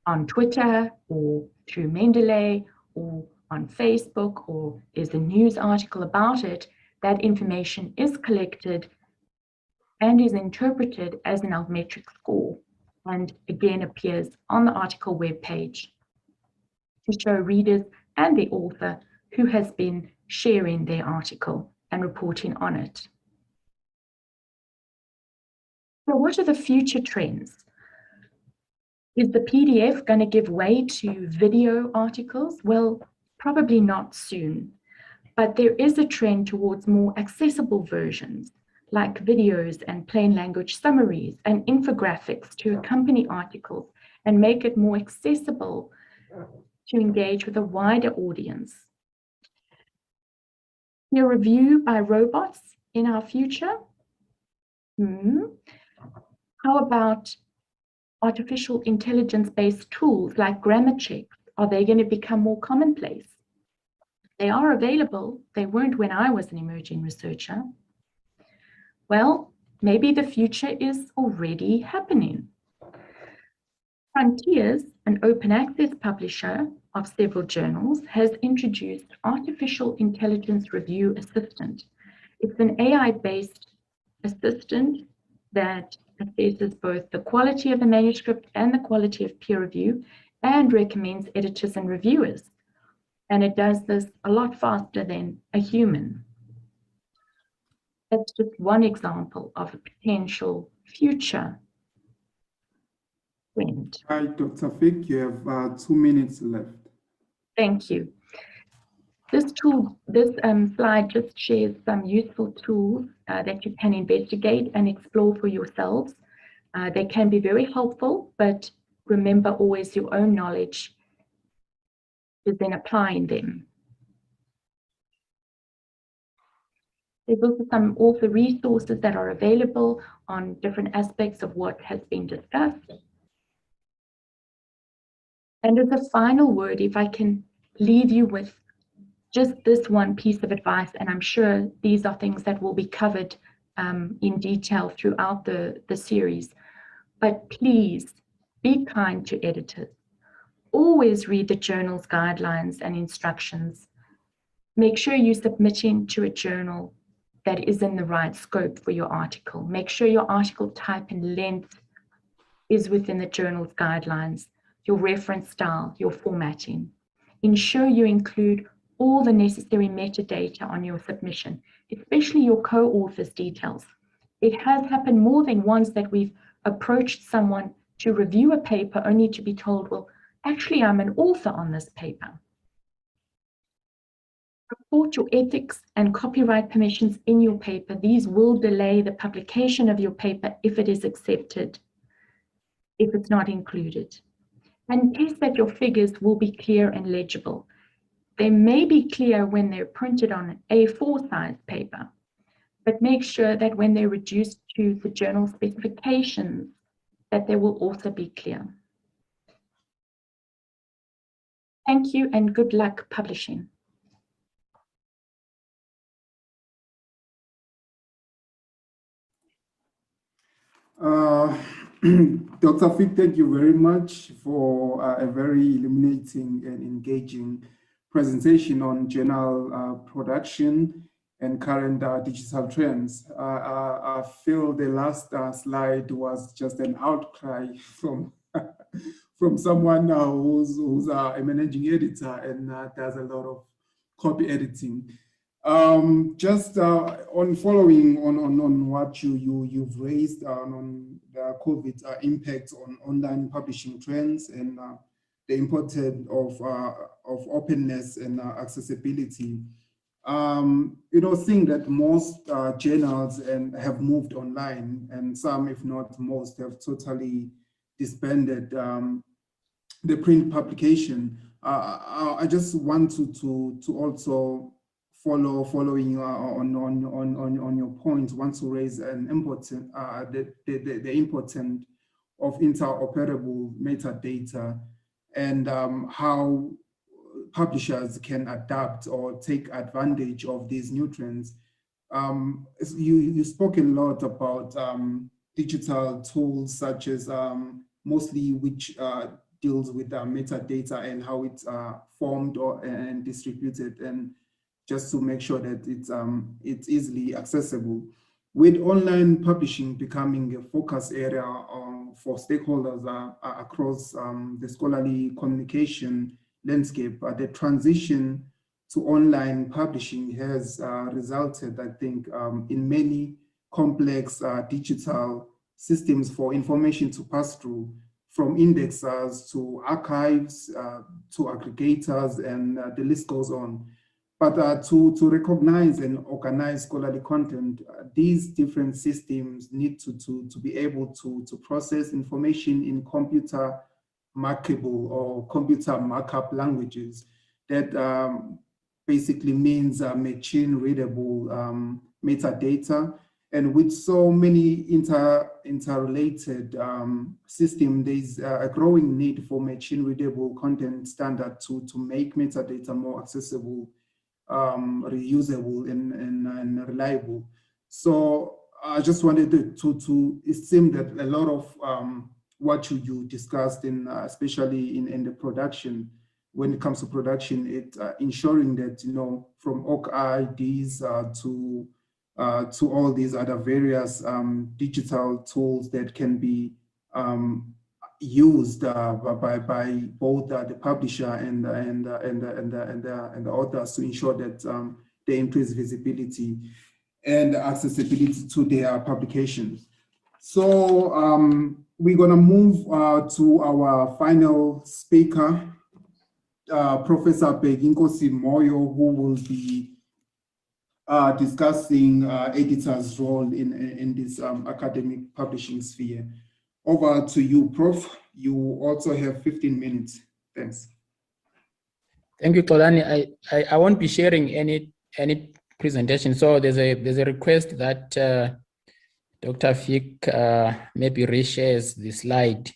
on Twitter or through Mendeley or on Facebook, or there's a news article about it, that information is collected and is interpreted as an altmetric score, and again appears on the article webpage to show readers and the author who has been sharing their article and reporting on it. So what are the future trends? Is the PDF going to give way to video articles? Well, probably not soon, but there is a trend towards more accessible versions, like videos and plain language summaries and infographics to accompany articles and make it more accessible to engage with a wider audience. Peer review by robots in our future? How about artificial intelligence-based tools like grammar checks? Are they going to become more commonplace? They are available. They weren't when I was an emerging researcher. Well, maybe the future is already happening. Frontiers, an open access publisher of several journals, has introduced Artificial Intelligence Review Assistant. It's an AI-based assistant that assesses both the quality of the manuscript and the quality of peer review and recommends editors and reviewers. And it does this a lot faster than a human. That's just one example of a potential future trend. Hi, Dr. Fick, you have 2 minutes left. Thank you. This slide just shares some useful tools that you can investigate and explore for yourselves. They can be very helpful, but remember always your own knowledge is then applying them. There's also some author resources that are available on different aspects of what has been discussed. And as a final word, if I can leave you with just this one piece of advice, and I'm sure these are things that will be covered in detail throughout the series, but please be kind to editors. always read the journal's guidelines and instructions. Make sure you're submitting to a journal that is in the right scope for your article. Make sure your article type and length is within the journal's guidelines, your reference style, your formatting. Ensure you include all the necessary metadata on your submission, especially your co-author's details. It has happened more than once that we've approached someone to review a paper only to be told, well, actually, I'm an author on this paper. Report your ethics and copyright permissions in your paper. These will delay the publication of your paper if it is accepted, if it's not included. And test that your figures will be clear and legible. They may be clear when they're printed on an A4 size paper, but make sure that when they're reduced to the journal specifications, that they will also be clear. Thank you and good luck publishing. Dr. Fick, thank you very much for a very illuminating and engaging presentation on journal production and current digital trends. I feel the last slide was just an outcry from from someone who's a managing editor and does a lot of copy editing. Just on following on what you've raised on the COVID impact on online publishing trends and the importance of openness and accessibility. Seeing that most journals have moved online, and some, if not most, have totally disbanded the print publication. I just want to also following on your point, want to raise an important the importance of interoperable metadata and how publishers can adapt or take advantage of these new trends. You spoke a lot about digital tools such as mostly which deals with metadata and how it's formed and distributed, and just to make sure that it's easily accessible. With online publishing becoming a focus area for stakeholders across the scholarly communication landscape, the transition to online publishing has resulted, I think, in many complex digital systems for information to pass through, from indexers to archives to aggregators, and the list goes on. But to recognize and organize scholarly content, these different systems need to be able to process information in computer markable or computer markup languages that basically means machine readable metadata. And with so many interrelated systems, there's a growing need for machine readable content standard to make metadata more accessible, reusable and reliable. So I just wanted to it seemed that a lot of what you discussed in especially in the production, when it comes to production, it ensuring that, from OCR-IDs to all these other various digital tools that can be used by both the publisher and the authors to ensure that they increase visibility and accessibility to their publications. So we're going to move to our final speaker, Professor Bheki Moyo, who will be discussing editors' role in this academic publishing sphere. Over to you, Prof. You also have 15 minutes. Thanks. Thank you, Xolani. I won't be sharing any presentation. So there's a request that Dr. Fick maybe reshares the slide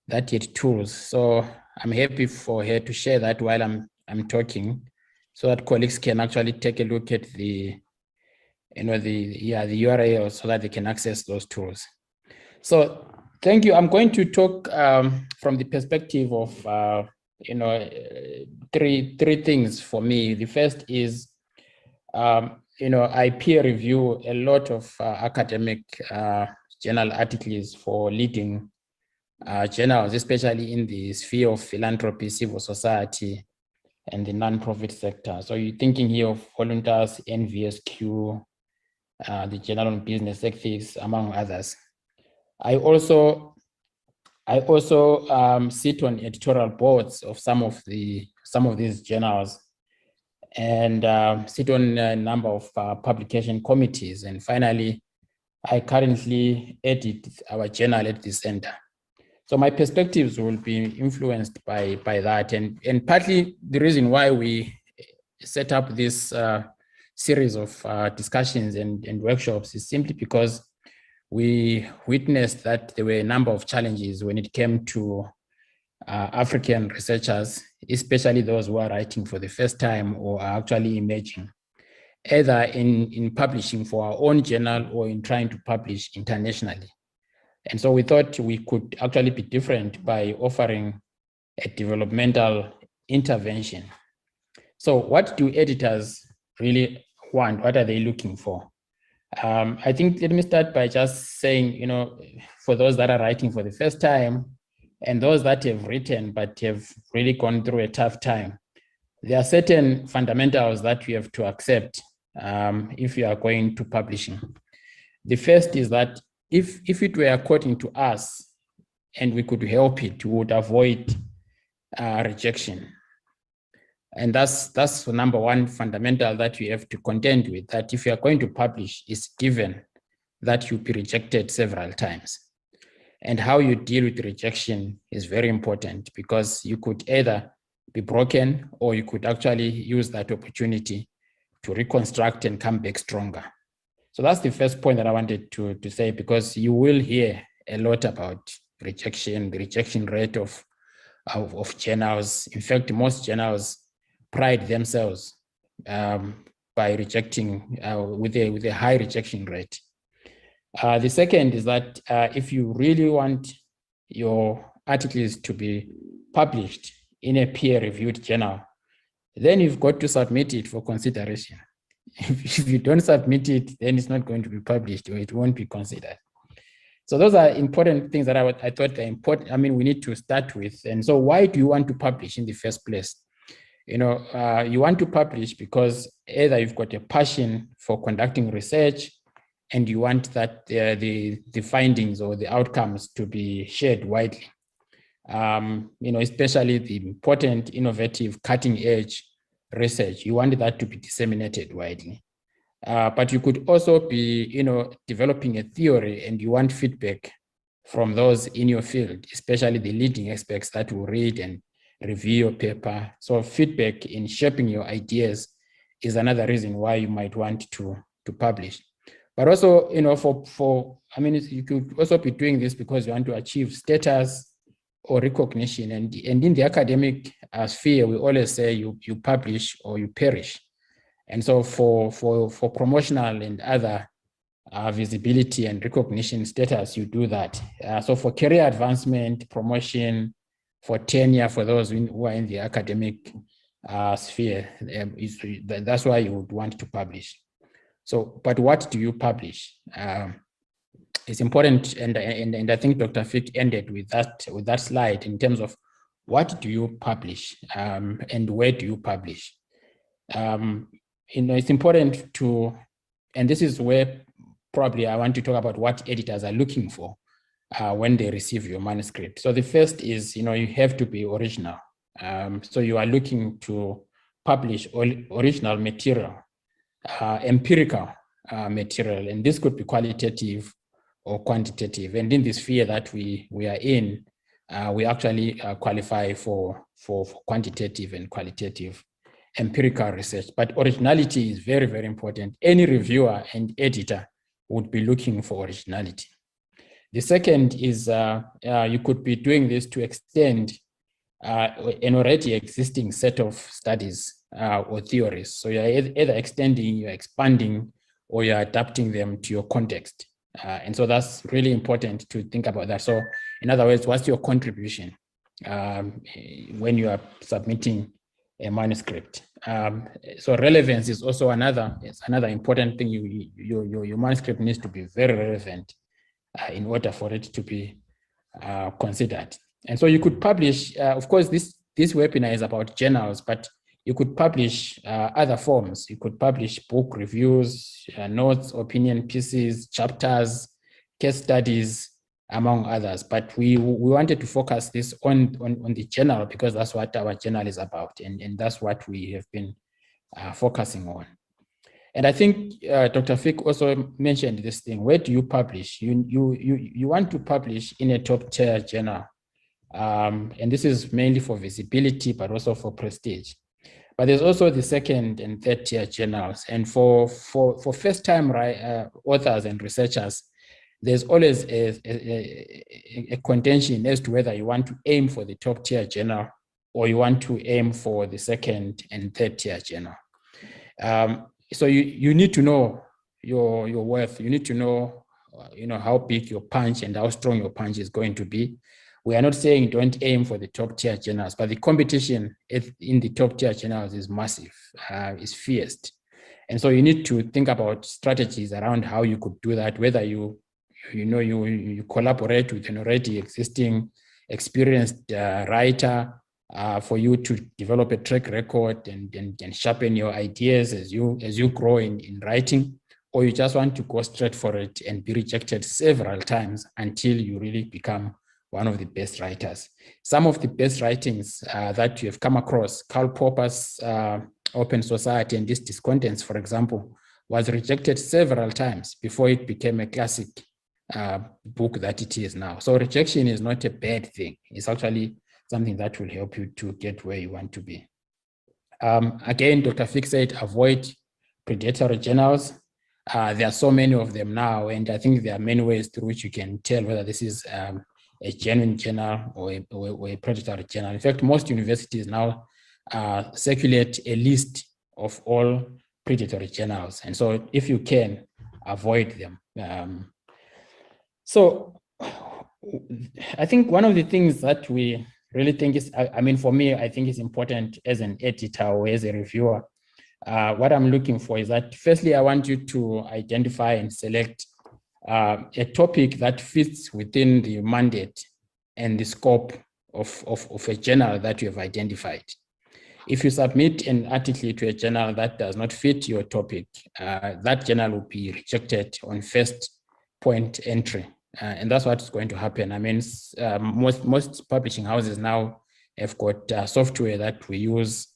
that it tools. So I'm happy for her to share that while I'm talking, so that colleagues can actually take a look at the URL so that they can access those tools. So Thank you. I'm going to talk from the perspective of, three things for me. The first is, I peer review a lot of academic journal articles for leading journals, especially in the sphere of philanthropy, civil society, and the non-profit sector. So you're thinking here of Voluntas, NVSQ, the Journal on Business Ethics, among others. I also sit on editorial boards of some of these journals, and sit on a number of publication committees. And finally, I currently edit our journal at the center. So my perspectives will be influenced by that, and partly the reason why we set up this series of discussions and workshops is simply because we witnessed that there were a number of challenges when it came to African researchers, especially those who are writing for the first time or are actually emerging, either in publishing for our own journal or in trying to publish internationally. And so we thought we could actually be different by offering a developmental intervention. So what do editors really want? What are they looking for? I think, let me start by just saying, for those that are writing for the first time and those that have written but have really gone through a tough time, there are certain fundamentals that you have to accept if you are going to publishing. The first is that if it were according to us and we could help it, we would avoid rejection. And that's the number one fundamental that you have to contend with, that if you are going to publish, it's given that you'll be rejected several times. And how you deal with rejection is very important, because you could either be broken or you could actually use that opportunity to reconstruct and come back stronger. So that's the first point that I wanted to say, because you will hear a lot about rejection, the rejection rate of journals. In fact, most journals pride themselves by rejecting with a high rejection rate. The second is that if you really want your articles to be published in a peer-reviewed journal, then you've got to submit it for consideration. If you don't submit it, then it's not going to be published, or it won't be considered. So those are important things that I thought are important. I mean, we need to start with. And so why do you want to publish in the first place? You want to publish because either you've got a passion for conducting research and you want that the findings or the outcomes to be shared widely. Especially the important, innovative, cutting edge research, you want that to be disseminated widely. But you could also be, developing a theory and you want feedback from those in your field, especially the leading experts that will read and review your paper. So feedback in shaping your ideas is another reason why you might want to publish. But also, you could also be doing this because you want to achieve status or recognition. And in the academic sphere, we always say you publish or you perish. And so for promotional and other visibility and recognition status, you do that. So for career advancement, promotion, for tenure, for those who are in the academic sphere, that's why you would want to publish. So, but what do you publish? It's important, and I think Dr. Fick ended with that slide in terms of what do you publish and where do you publish. It's important to, and this is where probably I want to talk about what editors are looking for when they receive your manuscript. So the first is, you have to be original. So you are looking to publish original material, empirical material, and this could be qualitative or quantitative. And in the sphere that we are in, we actually qualify for quantitative and qualitative empirical research. But originality is very, very important. Any reviewer and editor would be looking for originality. The second is you could be doing this to extend an already existing set of studies or theories. So you're either extending, you're expanding, or you're adapting them to your context. And so that's really important to think about that. So in other words, what's your contribution when you are submitting a manuscript? So relevance is also another important thing. Your manuscript needs to be very relevant in order for it to be considered. And so you could publish, of course, this webinar is about journals, but you could publish other forms. You could publish book reviews, notes, opinion pieces, chapters, case studies, among others. But we wanted to focus this on the journal because that's what our journal is about, and that's what we have been focusing on. And I think Dr. Fick also mentioned this thing. Where do you publish? You want to publish in a top-tier journal. And this is mainly for visibility, but also for prestige. But there's also the second and third tier journals. And for first-time authors and researchers, there's always a contention as to whether you want to aim for the top tier journal or you want to aim for the second and third tier journal. So you need to know your worth. You need to know, how big your punch and how strong your punch is going to be. We are not saying don't aim for the top tier journals, but the competition in the top tier journals is massive, is fierce. And so you need to think about strategies around how you could do that, whether you collaborate with an already existing experienced writer for you to develop a track record and sharpen your ideas as you grow in writing, or you just want to go straight for it and be rejected several times until you really become one of the best writers. Some of the best writings that you have come across, Karl Popper's Open Society and This Discontents, for example, was rejected several times before it became a classic book that it is now. So rejection is not a bad thing. It's actually something that will help you to get where you want to be. Again, Dr. Fick said, avoid predatory journals. There are so many of them now, and I think there are many ways through which you can tell whether this is a genuine journal or a predatory journal. In fact, most universities now circulate a list of all predatory journals. And so if you can, avoid them. So I think one of the things that we really think is, for me, I think it's important as an editor or as a reviewer. What I'm looking for is that, firstly, I want you to identify and select a topic that fits within the mandate and the scope of a journal that you have identified. If you submit an article to a journal that does not fit your topic, that journal will be rejected on first point entry. And that's what's going to happen. Most publishing houses now have got software that we use,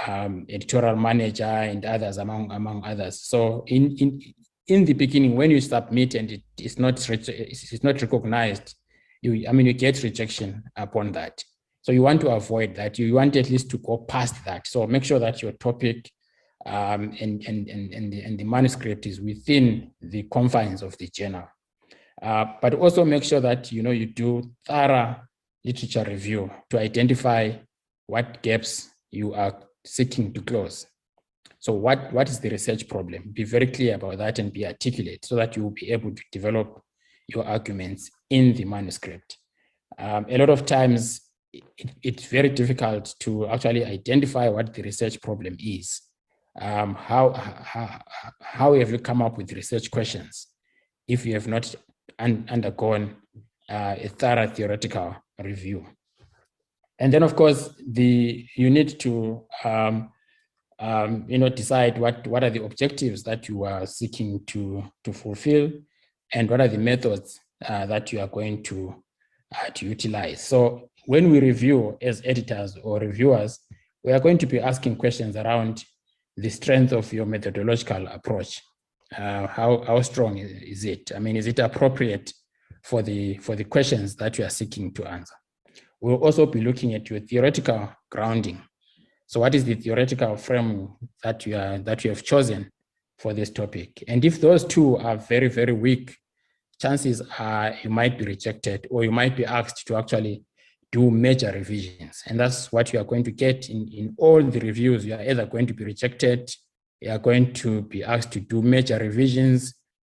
Editorial Manager and others, among others. So in the beginning, when you submit and it is not recognized, you get rejection upon that. So you want to avoid that. You want at least to go past that. So make sure that your topic and the manuscript is within the confines of the journal. But also make sure that you do thorough literature review to identify what gaps you are seeking to close. So what is the research problem? Be very clear about that and be articulate so that you will be able to develop your arguments in the manuscript. A lot of times it's very difficult to actually identify what the research problem is. How have you come up with research questions if you have not undergone a thorough theoretical review? And then, of course, you need to decide what are the objectives that you are seeking to fulfill, and what are the methods that you are going to utilize. So when we review as editors or reviewers, we are going to be asking questions around the strength of your methodological approach. How strong is it? Is it appropriate for the questions that you are seeking to answer? We'll also be looking at your theoretical grounding. So what is the theoretical frame that you have chosen for this topic? And if those two are very, very weak, chances are you might be rejected, or you might be asked to actually do major revisions. And that's what you are going to get in all the reviews. You are either going to be rejected, you are going to be asked to do major revisions,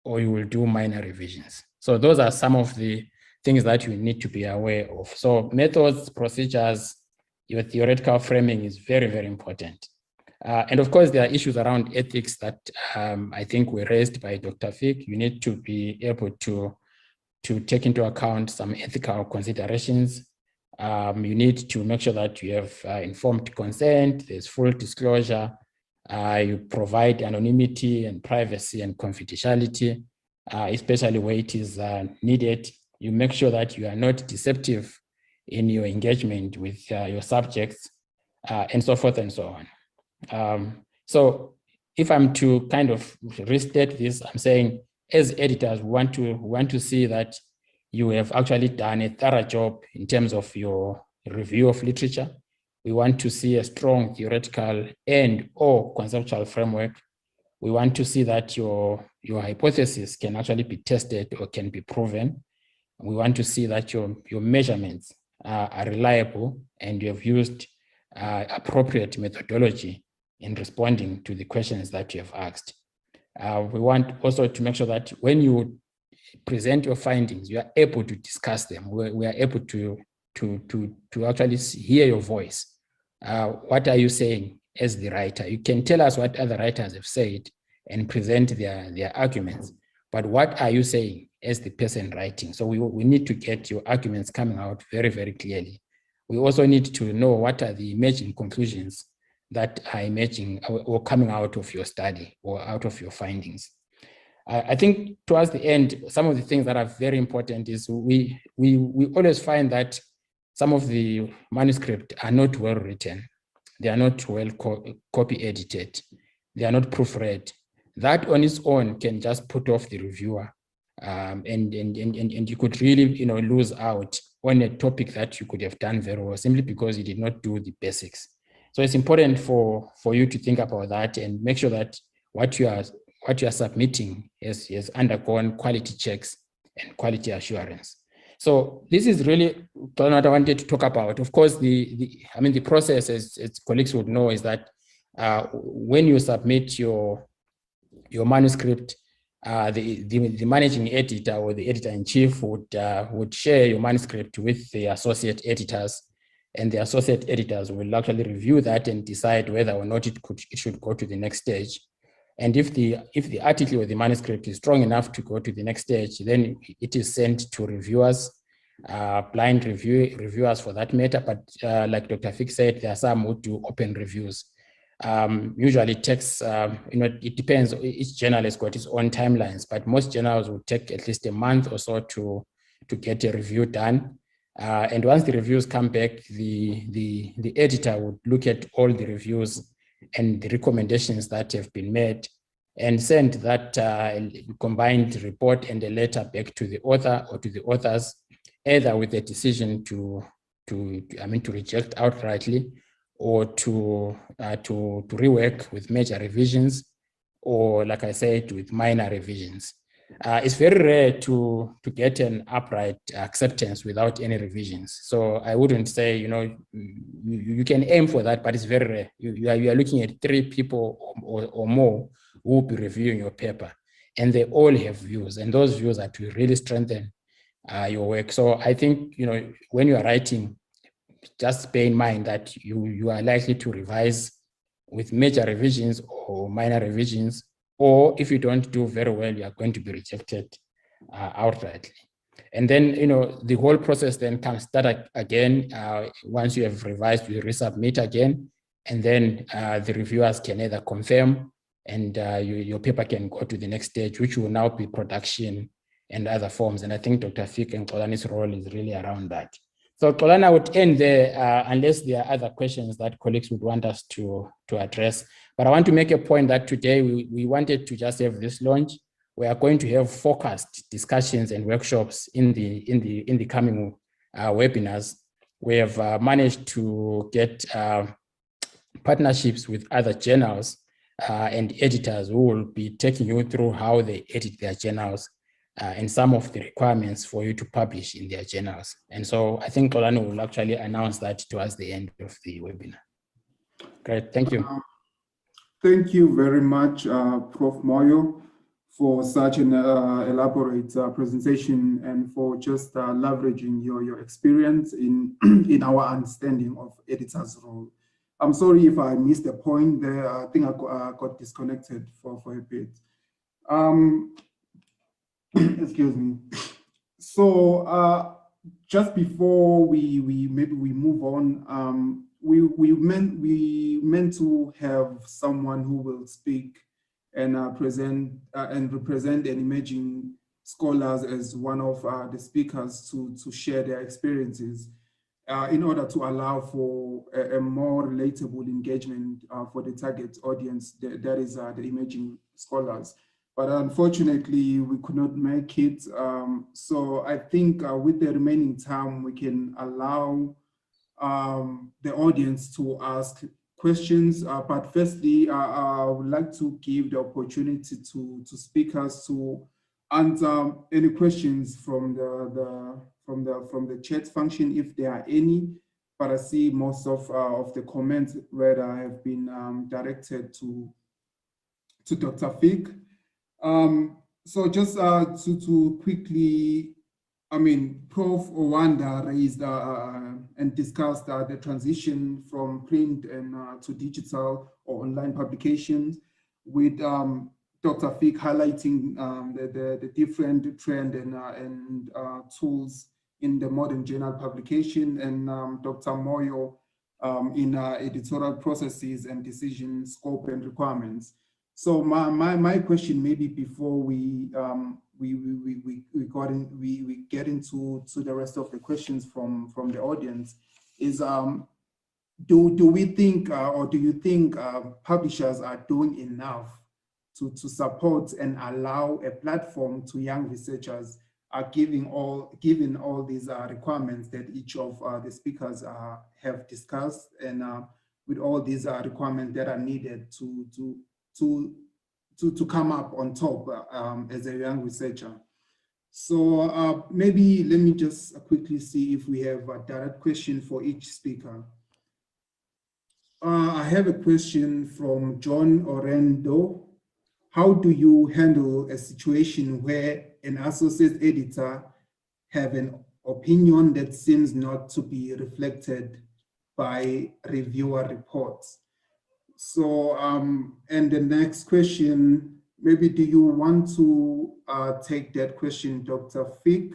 or you will do minor revisions. So those are some of the things that you need to be aware of. So methods, procedures, your theoretical framing is very, very important. And of course, there are issues around ethics that I think were raised by Dr. Fick. You need to be able to take into account some ethical considerations. You need to make sure that you have informed consent, there's full disclosure, you provide anonymity and privacy and confidentiality, especially where it is needed. You make sure that you are not deceptive in your engagement with your subjects, and so forth and so on. So if I'm to kind of restate this, I'm saying as editors, we want to see that you have actually done a thorough job in terms of your review of literature. We want to see a strong theoretical and or conceptual framework. We want to see that your hypothesis can actually be tested or can be proven. We want to see that your measurements are reliable and you have used appropriate methodology in responding to the questions that you have asked. We want also to make sure that when you present your findings, you are able to discuss them. We are able to actually hear your voice. What are you saying as the writer? You can tell us what other writers have said and present their arguments, but what are you saying as the person writing? So we need to get your arguments coming out very, very clearly. We also need to know what are the emerging conclusions that are emerging or coming out of your study or out of your findings. I think towards the end, some of the things that are very important is we always find that some of the manuscripts are not well written. They are not well copy edited. They are not proofread. That on its own can just put off the reviewer. And you could really lose out on a topic that you could have done very well simply because you did not do the basics. So it's important for you to think about that and make sure that what you are submitting has undergone quality checks and quality assurance. So this is really what I wanted to talk about. Of course, the process, as colleagues would know, is that when you submit your manuscript, the managing editor or the editor-in-chief would share your manuscript with the associate editors, and the associate editors will actually review that and decide whether or not it should go to the next stage. And if the article or the manuscript is strong enough to go to the next stage, then it is sent to reviewers, blind reviewers for that matter. But like Dr. Fick said, there are some who do open reviews. Usually it takes, it depends. Each journal has got its own timelines, but most journals will take at least a month or so to get a review done. And once the reviews come back, the editor would look at all the reviews and the recommendations that have been made and send that combined report and a letter back to the author or to the authors, either with a decision to reject outrightly or to rework with major revisions, or like I said, with minor revisions. It's very rare to get an upright acceptance without any revisions. So I wouldn't say, you can aim for that, but it's very rare. You are looking at 3 people or more who will be reviewing your paper, and they all have views, and those views are to really strengthen your work. So I think, when you are writing, just bear in mind that you are likely to revise with major revisions or minor revisions, or if you don't do very well, you are going to be rejected outrightly. And then, the whole process then can start again. Once you have revised, you resubmit again, and then the reviewers can either confirm and your paper can go to the next stage, which will now be production and other forms. And I think Dr. Fick and Xolani's role is really around that. So Xolani, I would end there unless there are other questions that colleagues would want us to address. But I want to make a point that today we wanted to just have this launch. We are going to have focused discussions and workshops in the coming webinars. We have managed to get partnerships with other journals and editors who will be taking you through how they edit their journals and some of the requirements for you to publish in their journals. And so I think Xolani will actually announce that towards the end of the webinar. Great, thank you. Thank you very much, Prof. Moyo, for such an elaborate presentation and for just leveraging your experience in, in our understanding of editor's role. I'm sorry if I missed a point there. I think I got disconnected for a bit. Excuse me. So just before we move on, we meant to have someone who will speak and present and represent an emerging scholars as one of the speakers to share their experiences in order to allow for a more relatable engagement for the target audience that is the emerging scholars. But unfortunately, we could not make it. So I think with the remaining time, we can allow the audience to ask questions. But firstly, I would like to give the opportunity to speakers to answer any questions from the chat function if there are any. But I see most of the comments rather have been directed to Dr. Fick. So just to quickly, I mean, Prof. Owanda raised and discussed the transition from print and to digital or online publications, with Dr. Fick highlighting the different trend and tools in the modern journal publication, and Dr. Moyo in editorial processes and decision scope and requirements. So my question, maybe before we get into the rest of the questions from the audience, is do we think or do you think publishers are doing enough to support and allow a platform to young researchers, given all these requirements that each of the speakers have discussed, and with all these requirements that are needed to come up on top as a young researcher? So maybe let me just quickly see if we have a direct question for each speaker. I have a question from John Orendo. How do you handle a situation where an associate editor have an opinion that seems not to be reflected by reviewer reports? So, and the next question, maybe do you want to take that question, Dr. Fick?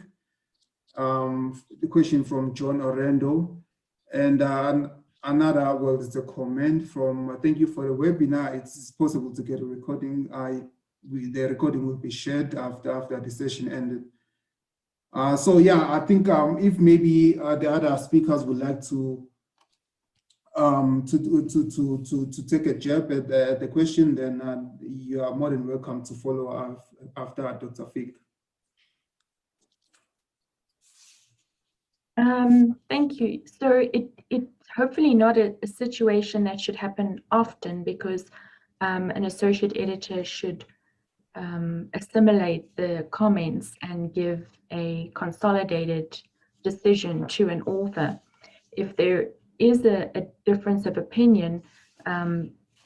The question from John Orendo. And another was a comment from, thank you for the webinar. It's possible to get a recording. The recording will be shared after the session ended. So yeah, I think if maybe the other speakers would like to take a jab at the question, then you are more than welcome to follow up after Dr. Fick. Thank you. So it's hopefully not a situation that should happen often, because an associate editor should assimilate the comments and give a consolidated decision to an author. If there is a difference of opinion,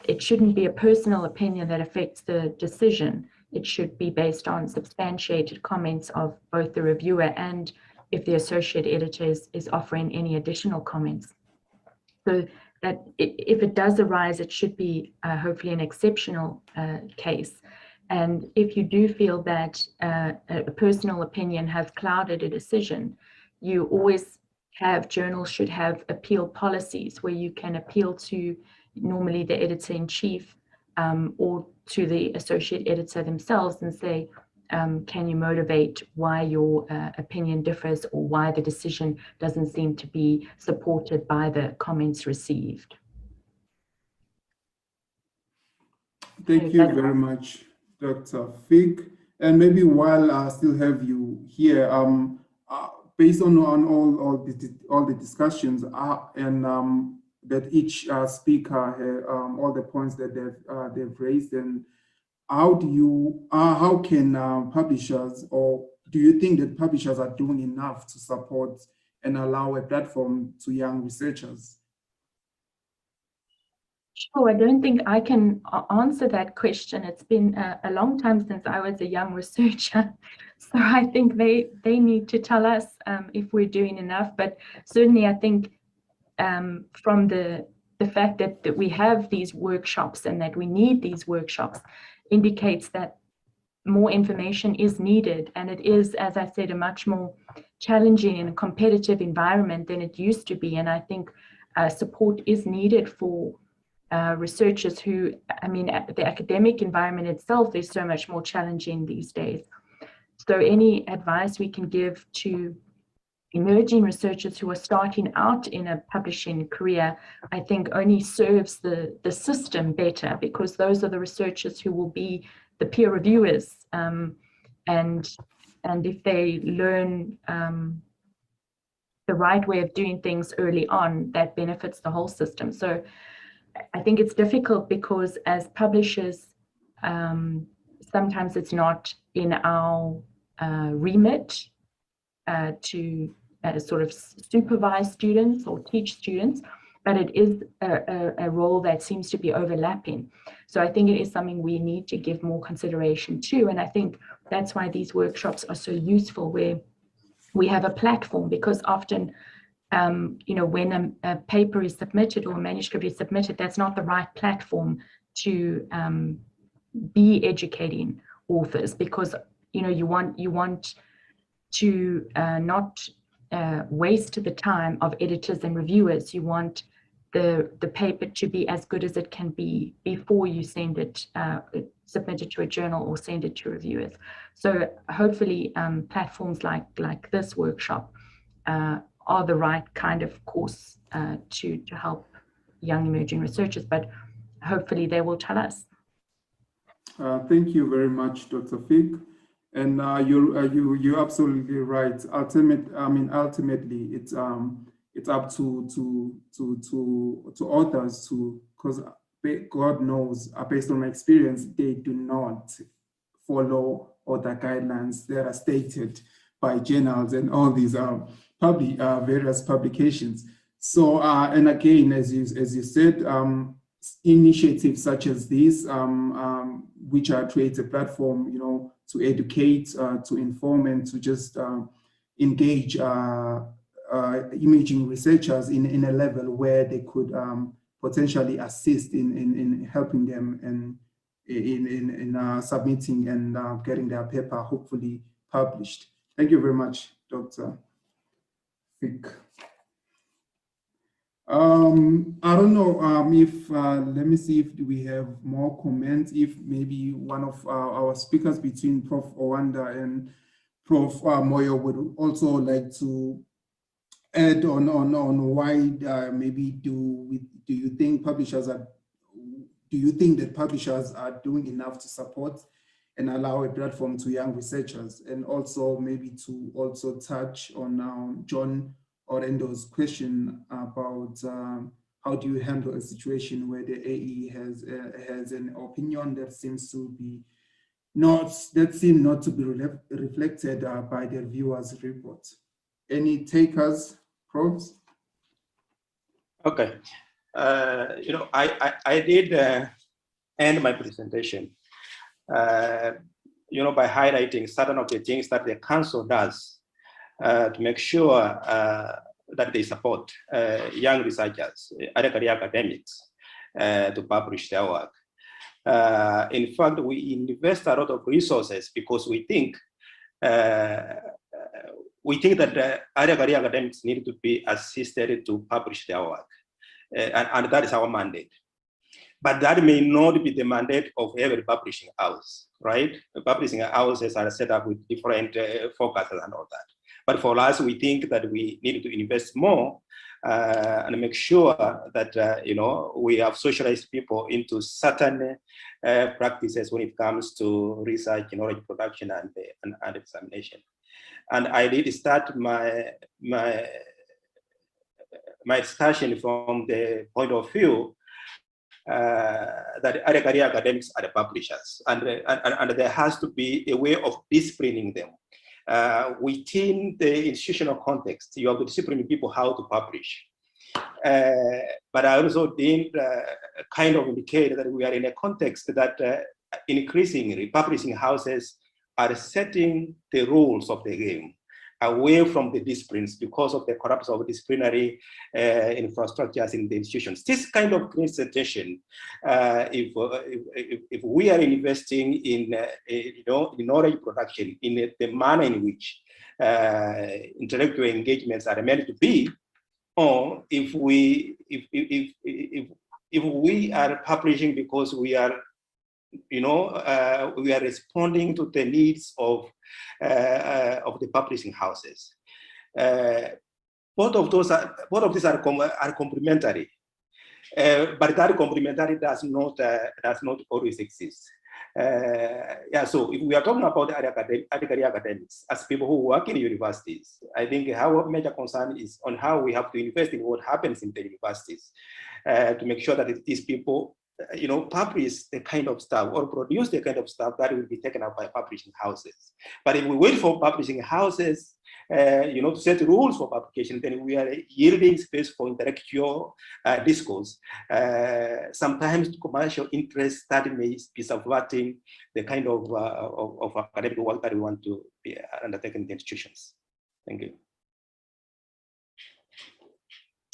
it shouldn't be a personal opinion that affects the decision. It should be based on substantiated comments of both the reviewer and if the associate editor is offering any additional comments. So that if it does arise, it should be hopefully an exceptional case. And if you do feel that a personal opinion has clouded a decision, you always have, journals should have appeal policies where you can appeal to normally the editor-in-chief or to the associate editor themselves and say, can you motivate why your opinion differs or why the decision doesn't seem to be supported by the comments received? Thank you very much, Dr. Fick. And maybe while I still have you here, based on all the discussions and that each speaker, all the points that they've raised, and how can publishers, or do you think that publishers are doing enough to support and allow a platform to young researchers? Sure, I don't think I can answer that question. It's been a long time since I was a young researcher. So I think they need to tell us if we're doing enough. But certainly I think from the fact that we have these workshops and that we need these workshops indicates that more information is needed. And it is, as I said, a much more challenging and competitive environment than it used to be. And I think support is needed for researchers who, I mean, the academic environment itself is so much more challenging these days. So any advice we can give to emerging researchers who are starting out in a publishing career, I think only serves the system better, because those are the researchers who will be the peer reviewers. And if they learn the right way of doing things early on, that benefits the whole system. So I think it's difficult because as publishers, sometimes it's not in our remit to sort of supervise students or teach students, but it is a role that seems to be overlapping. So I think it is something we need to give more consideration to. And I think that's why these workshops are so useful, where we have a platform, because often you know, when a paper is submitted or a manuscript is submitted, that's not the right platform to be educating authors, because you know, you want to not waste the time of editors and reviewers. You want the paper to be as good as it can be before you send it, submit it to a journal or send it to reviewers. So hopefully platforms like this workshop are the right kind of course to help young emerging researchers, but hopefully they will tell us. Thank you very much, Dr. Fick. And you're absolutely right. Ultimately, it's up to authors to, because God knows, based on my experience, they do not follow all the guidelines that are stated by journals and all these various publications. So, and again, as you said, initiatives such as this, which create a platform, you know, to educate, to inform, and to just engage imaging researchers in a level where they could potentially assist in helping them and in submitting and getting their paper hopefully published. Thank you very much, Dr. Fick. I don't know if, let me see if we have more comments, if maybe one of our speakers between Prof. Owanda and Prof. Moyo would also like to add on why maybe do you think that publishers are doing enough to support and allow a platform to young researchers, and also maybe to also touch on John Orendo's question about how do you handle a situation where the AE has an opinion that seems not to be reflected by the reviewer's report. Any takers, Profs? Okay. You know, I did end my presentation, you know, by highlighting certain of the things that the council does to make sure that they support young researchers, early career academics, to publish their work. In fact, we invest a lot of resources because we think that early career academics need to be assisted to publish their work, and that is our mandate. But that may not be the mandate of every publishing house, right? The publishing houses are set up with different focuses and all that. But for us, we think that we need to invest more and make sure that you know, we have socialized people into certain practices when it comes to research, knowledge production, and examination. And I did start my discussion from the point of view that early career academics are the publishers, and there has to be a way of disciplining them. Within the institutional context, you have to discipline people how to publish. But I also did kind of indicate that we are in a context that increasingly publishing houses are setting the rules of the game away from the disciplines because of the collapse of disciplinary infrastructures in the institutions. This kind of creates a tension. If we are investing in knowledge production in the manner in which intellectual engagements are meant to be, or if we are publishing because we are we are responding to the needs of the publishing houses. Both of these are complementary, but that complementary does not always exist. So if we are talking about academics as people who work in universities, I think our major concern is on how we have to invest in what happens in the universities to make sure that these people publish the kind of stuff or produce the kind of stuff that will be taken up by publishing houses. But if we wait for publishing houses, to set rules for publication, then we are yielding space for intellectual discourse, sometimes commercial interests that may be subverting the kind of academic work that we want to be undertaken in the institutions. Thank you.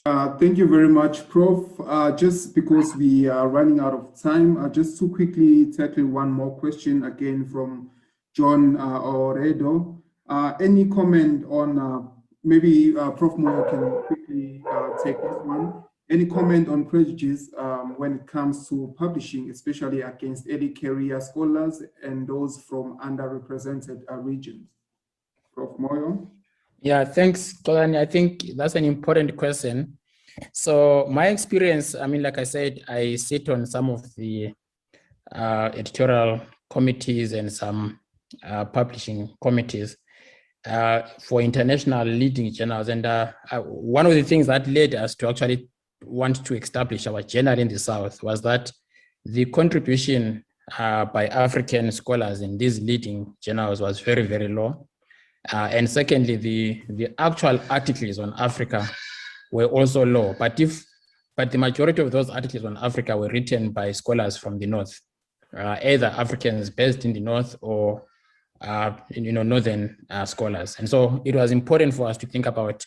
Thank you very much, Prof. Just because we are running out of time, just to quickly tackle one more question again from John Oredo. Any comment on, maybe Prof. Moyo can quickly take this one. Any comment on prejudice when it comes to publishing, especially against early career scholars and those from underrepresented regions? Prof. Moyo? Yeah, thanks, Xolani. I think that's an important question. So my experience, I mean, like I said, I sit on some of the editorial committees and some publishing committees for international leading journals. And one of the things that led us to actually want to establish our journal in the South was that the contribution by African scholars in these leading journals was very, very low. And secondly, the actual articles on Africa were also low. But the majority of those articles on Africa were written by scholars from the North, either Africans based in the North or Northern scholars. And so it was important for us to think about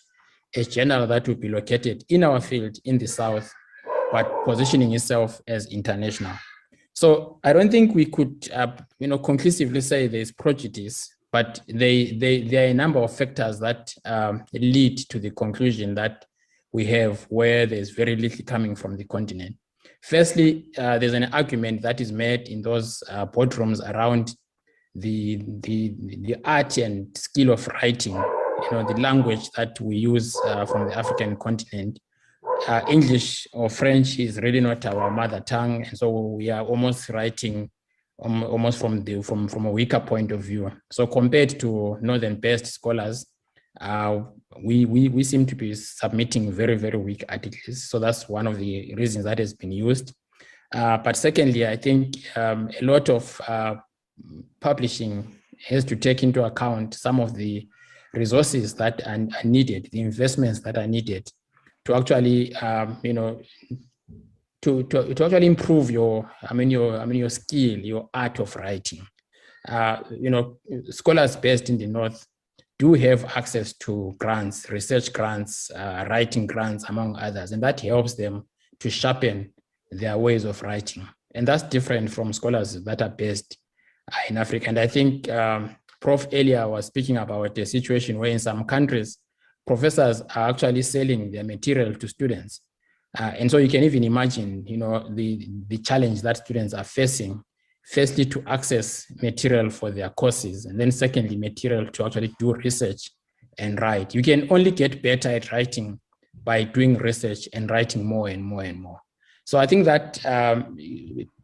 a journal that would be located in our field in the South, but positioning itself as international. So I don't think we could, conclusively say there's prejudice, but there are a number of factors that lead to the conclusion that we have where there's very little coming from the continent. Firstly, there's an argument that is made in those boardrooms around the art and skill of writing, the language that we use from the African continent. English or French is really not our mother tongue, and so we are almost writing almost from a weaker point of view. So compared to Northern-based scholars, we seem to be submitting very, very weak articles. So that's one of the reasons that has been used. But secondly, I think a lot of publishing has to take into account some of the resources that are needed, the investments that are needed to actually, to actually improve your skill, your art of writing. Scholars based in the North do have access to grants, research grants, writing grants, among others, and that helps them to sharpen their ways of writing. And that's different from scholars that are based in Africa. And I think Prof earlier was speaking about a situation where in some countries, professors are actually selling their material to students. And so you can even imagine, the challenge that students are facing, firstly, to access material for their courses, and then secondly, material to actually do research and write. You can only get better at writing by doing research and writing more and more and more. So I think that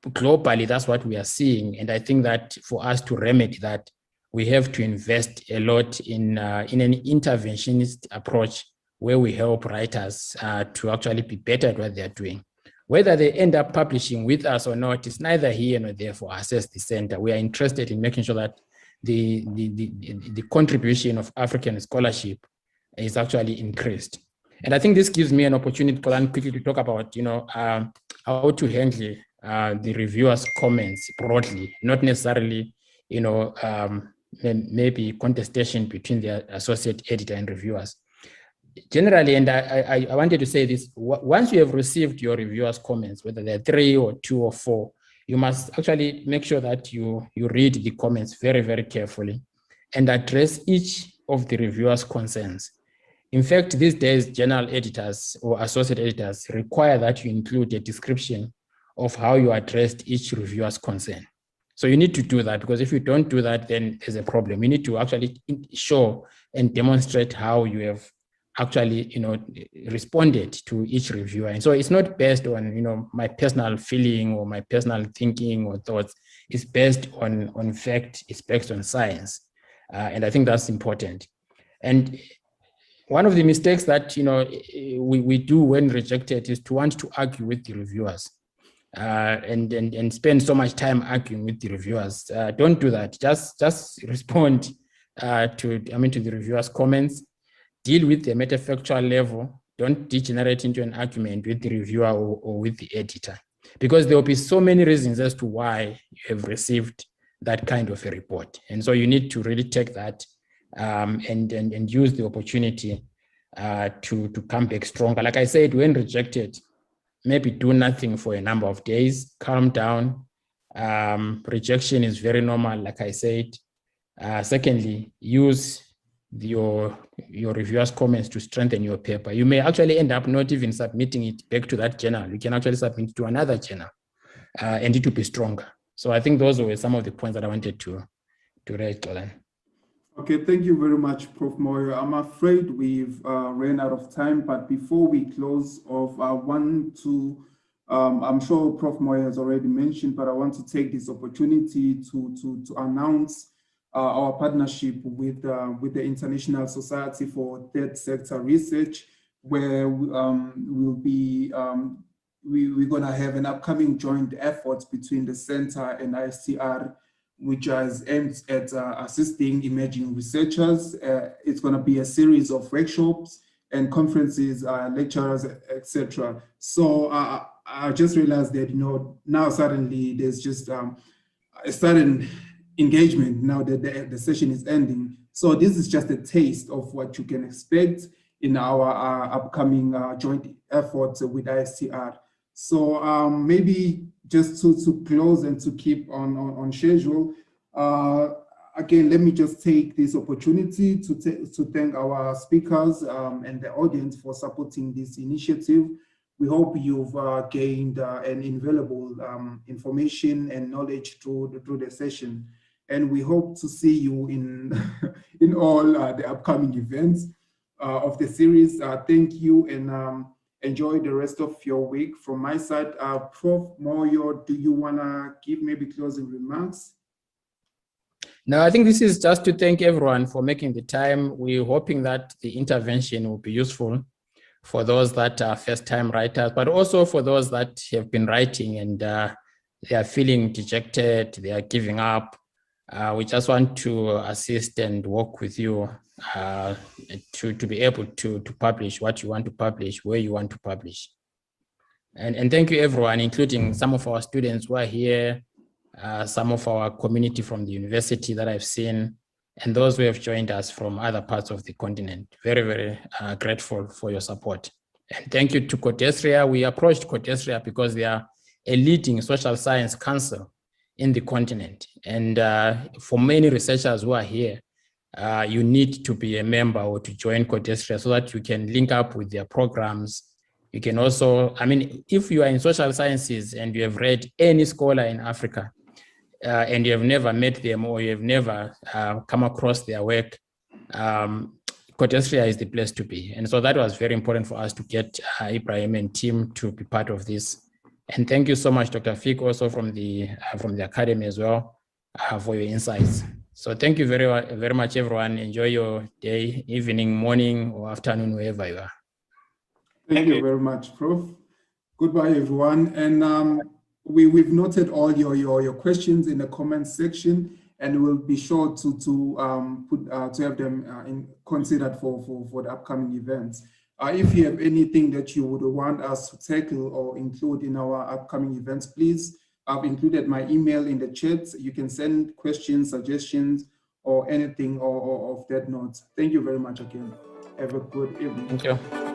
globally, that's what we are seeing. And I think that for us to remedy that, we have to invest a lot in an interventionist approach where we help writers to actually be better at what they're doing. Whether they end up publishing with us or not is neither here nor there for us as the center. We are interested in making sure that the contribution of African scholarship is actually increased. And I think this gives me an opportunity, Kolan, quickly to talk about, how to handle the reviewers' comments broadly, not necessarily, maybe contestation between the associate editor and reviewers. Generally, and I wanted to say this, once you have received your reviewers' comments, whether they're 3 or 2 or 4, you must actually make sure that you read the comments very, very carefully and address each of the reviewers' concerns. In fact, these days, journal editors or associate editors require that you include a description of how you addressed each reviewer's concern. So you need to do that, because if you don't do that, then there's a problem. You need to actually show and demonstrate how you have actually, responded to each reviewer. And so it's not based on, my personal feeling or my personal thinking or thoughts. It's based on fact, it's based on science. And I think that's important. And one of the mistakes that, we do when rejected is to want to argue with the reviewers and spend so much time arguing with the reviewers. Don't do that. Just respond to the reviewers' comments. Deal with them at a factual level. Don't degenerate into an argument with the reviewer or with the editor, because there will be so many reasons as to why you have received that kind of a report. And so you need to really take that and use the opportunity to come back stronger. Like I said, when rejected, maybe do nothing for a number of days, calm down. Rejection is very normal, like I said. Secondly, use your reviewers' comments to strengthen your paper. You may actually end up not even submitting it back to that journal. You can actually submit it to another journal, and it will be stronger. So I think those were some of the points that I wanted to raise, Colin. Okay, thank you very much, Prof. Moyo. I'm afraid we've ran out of time, but before we close off, I want to, I'm sure Prof. Moyo has already mentioned, but I want to take this opportunity to announce our partnership with the International Society for Third Sector Research, where we'll be, we're gonna have an upcoming joint effort between the center and ICR, which is aimed at assisting emerging researchers. It's going to be a series of workshops and conferences, lectures, etc. So I just realized that, now suddenly there's just a sudden engagement now that the session is ending. So this is just a taste of what you can expect in our upcoming joint efforts with ICR. So maybe just to close and to keep on schedule, again, let me just take this opportunity to thank our speakers and the audience for supporting this initiative. We hope you've gained an invaluable information and knowledge through the session. And we hope to see you in all the upcoming events of the series. Thank you, and enjoy the rest of your week. From my side, Prof. Moyo, do you want to give maybe closing remarks? No, I think this is just to thank everyone for making the time. We're hoping that the intervention will be useful for those that are first-time writers, but also for those that have been writing and they are feeling dejected, they are giving up. We just want to assist and work with you to be able to publish what you want to publish, where you want to publish. And thank you everyone, including some of our students who are here, some of our community from the university that I've seen, and those who have joined us from other parts of the continent. Very, very grateful for your support. And thank you to CODESRIA. We approached CODESRIA because they are a leading social science council in the continent. And for many researchers who are here, you need to be a member or to join CODESRIA so that you can link up with their programs. You can also, if you are in social sciences and you have read any scholar in Africa and you have never met them or you have never come across their work, CODESRIA is the place to be. And so that was very important for us to get Ibrahim and team to be part of this. And thank you so much, Dr. Fick, also from the academy as well, for your insights. So thank you very, very much, everyone. Enjoy your day, evening, morning, or afternoon, wherever you are. Thank you very much, Prof. Goodbye, everyone. And we've noted all your questions in the comments section, and we'll be sure to have them considered for the upcoming events. If you have anything that you would want us to tackle or include in our upcoming events, please, I've included my email in the chat. You can send questions, suggestions, or anything or of that note. Thank you very much again. Have a good evening. Thank you.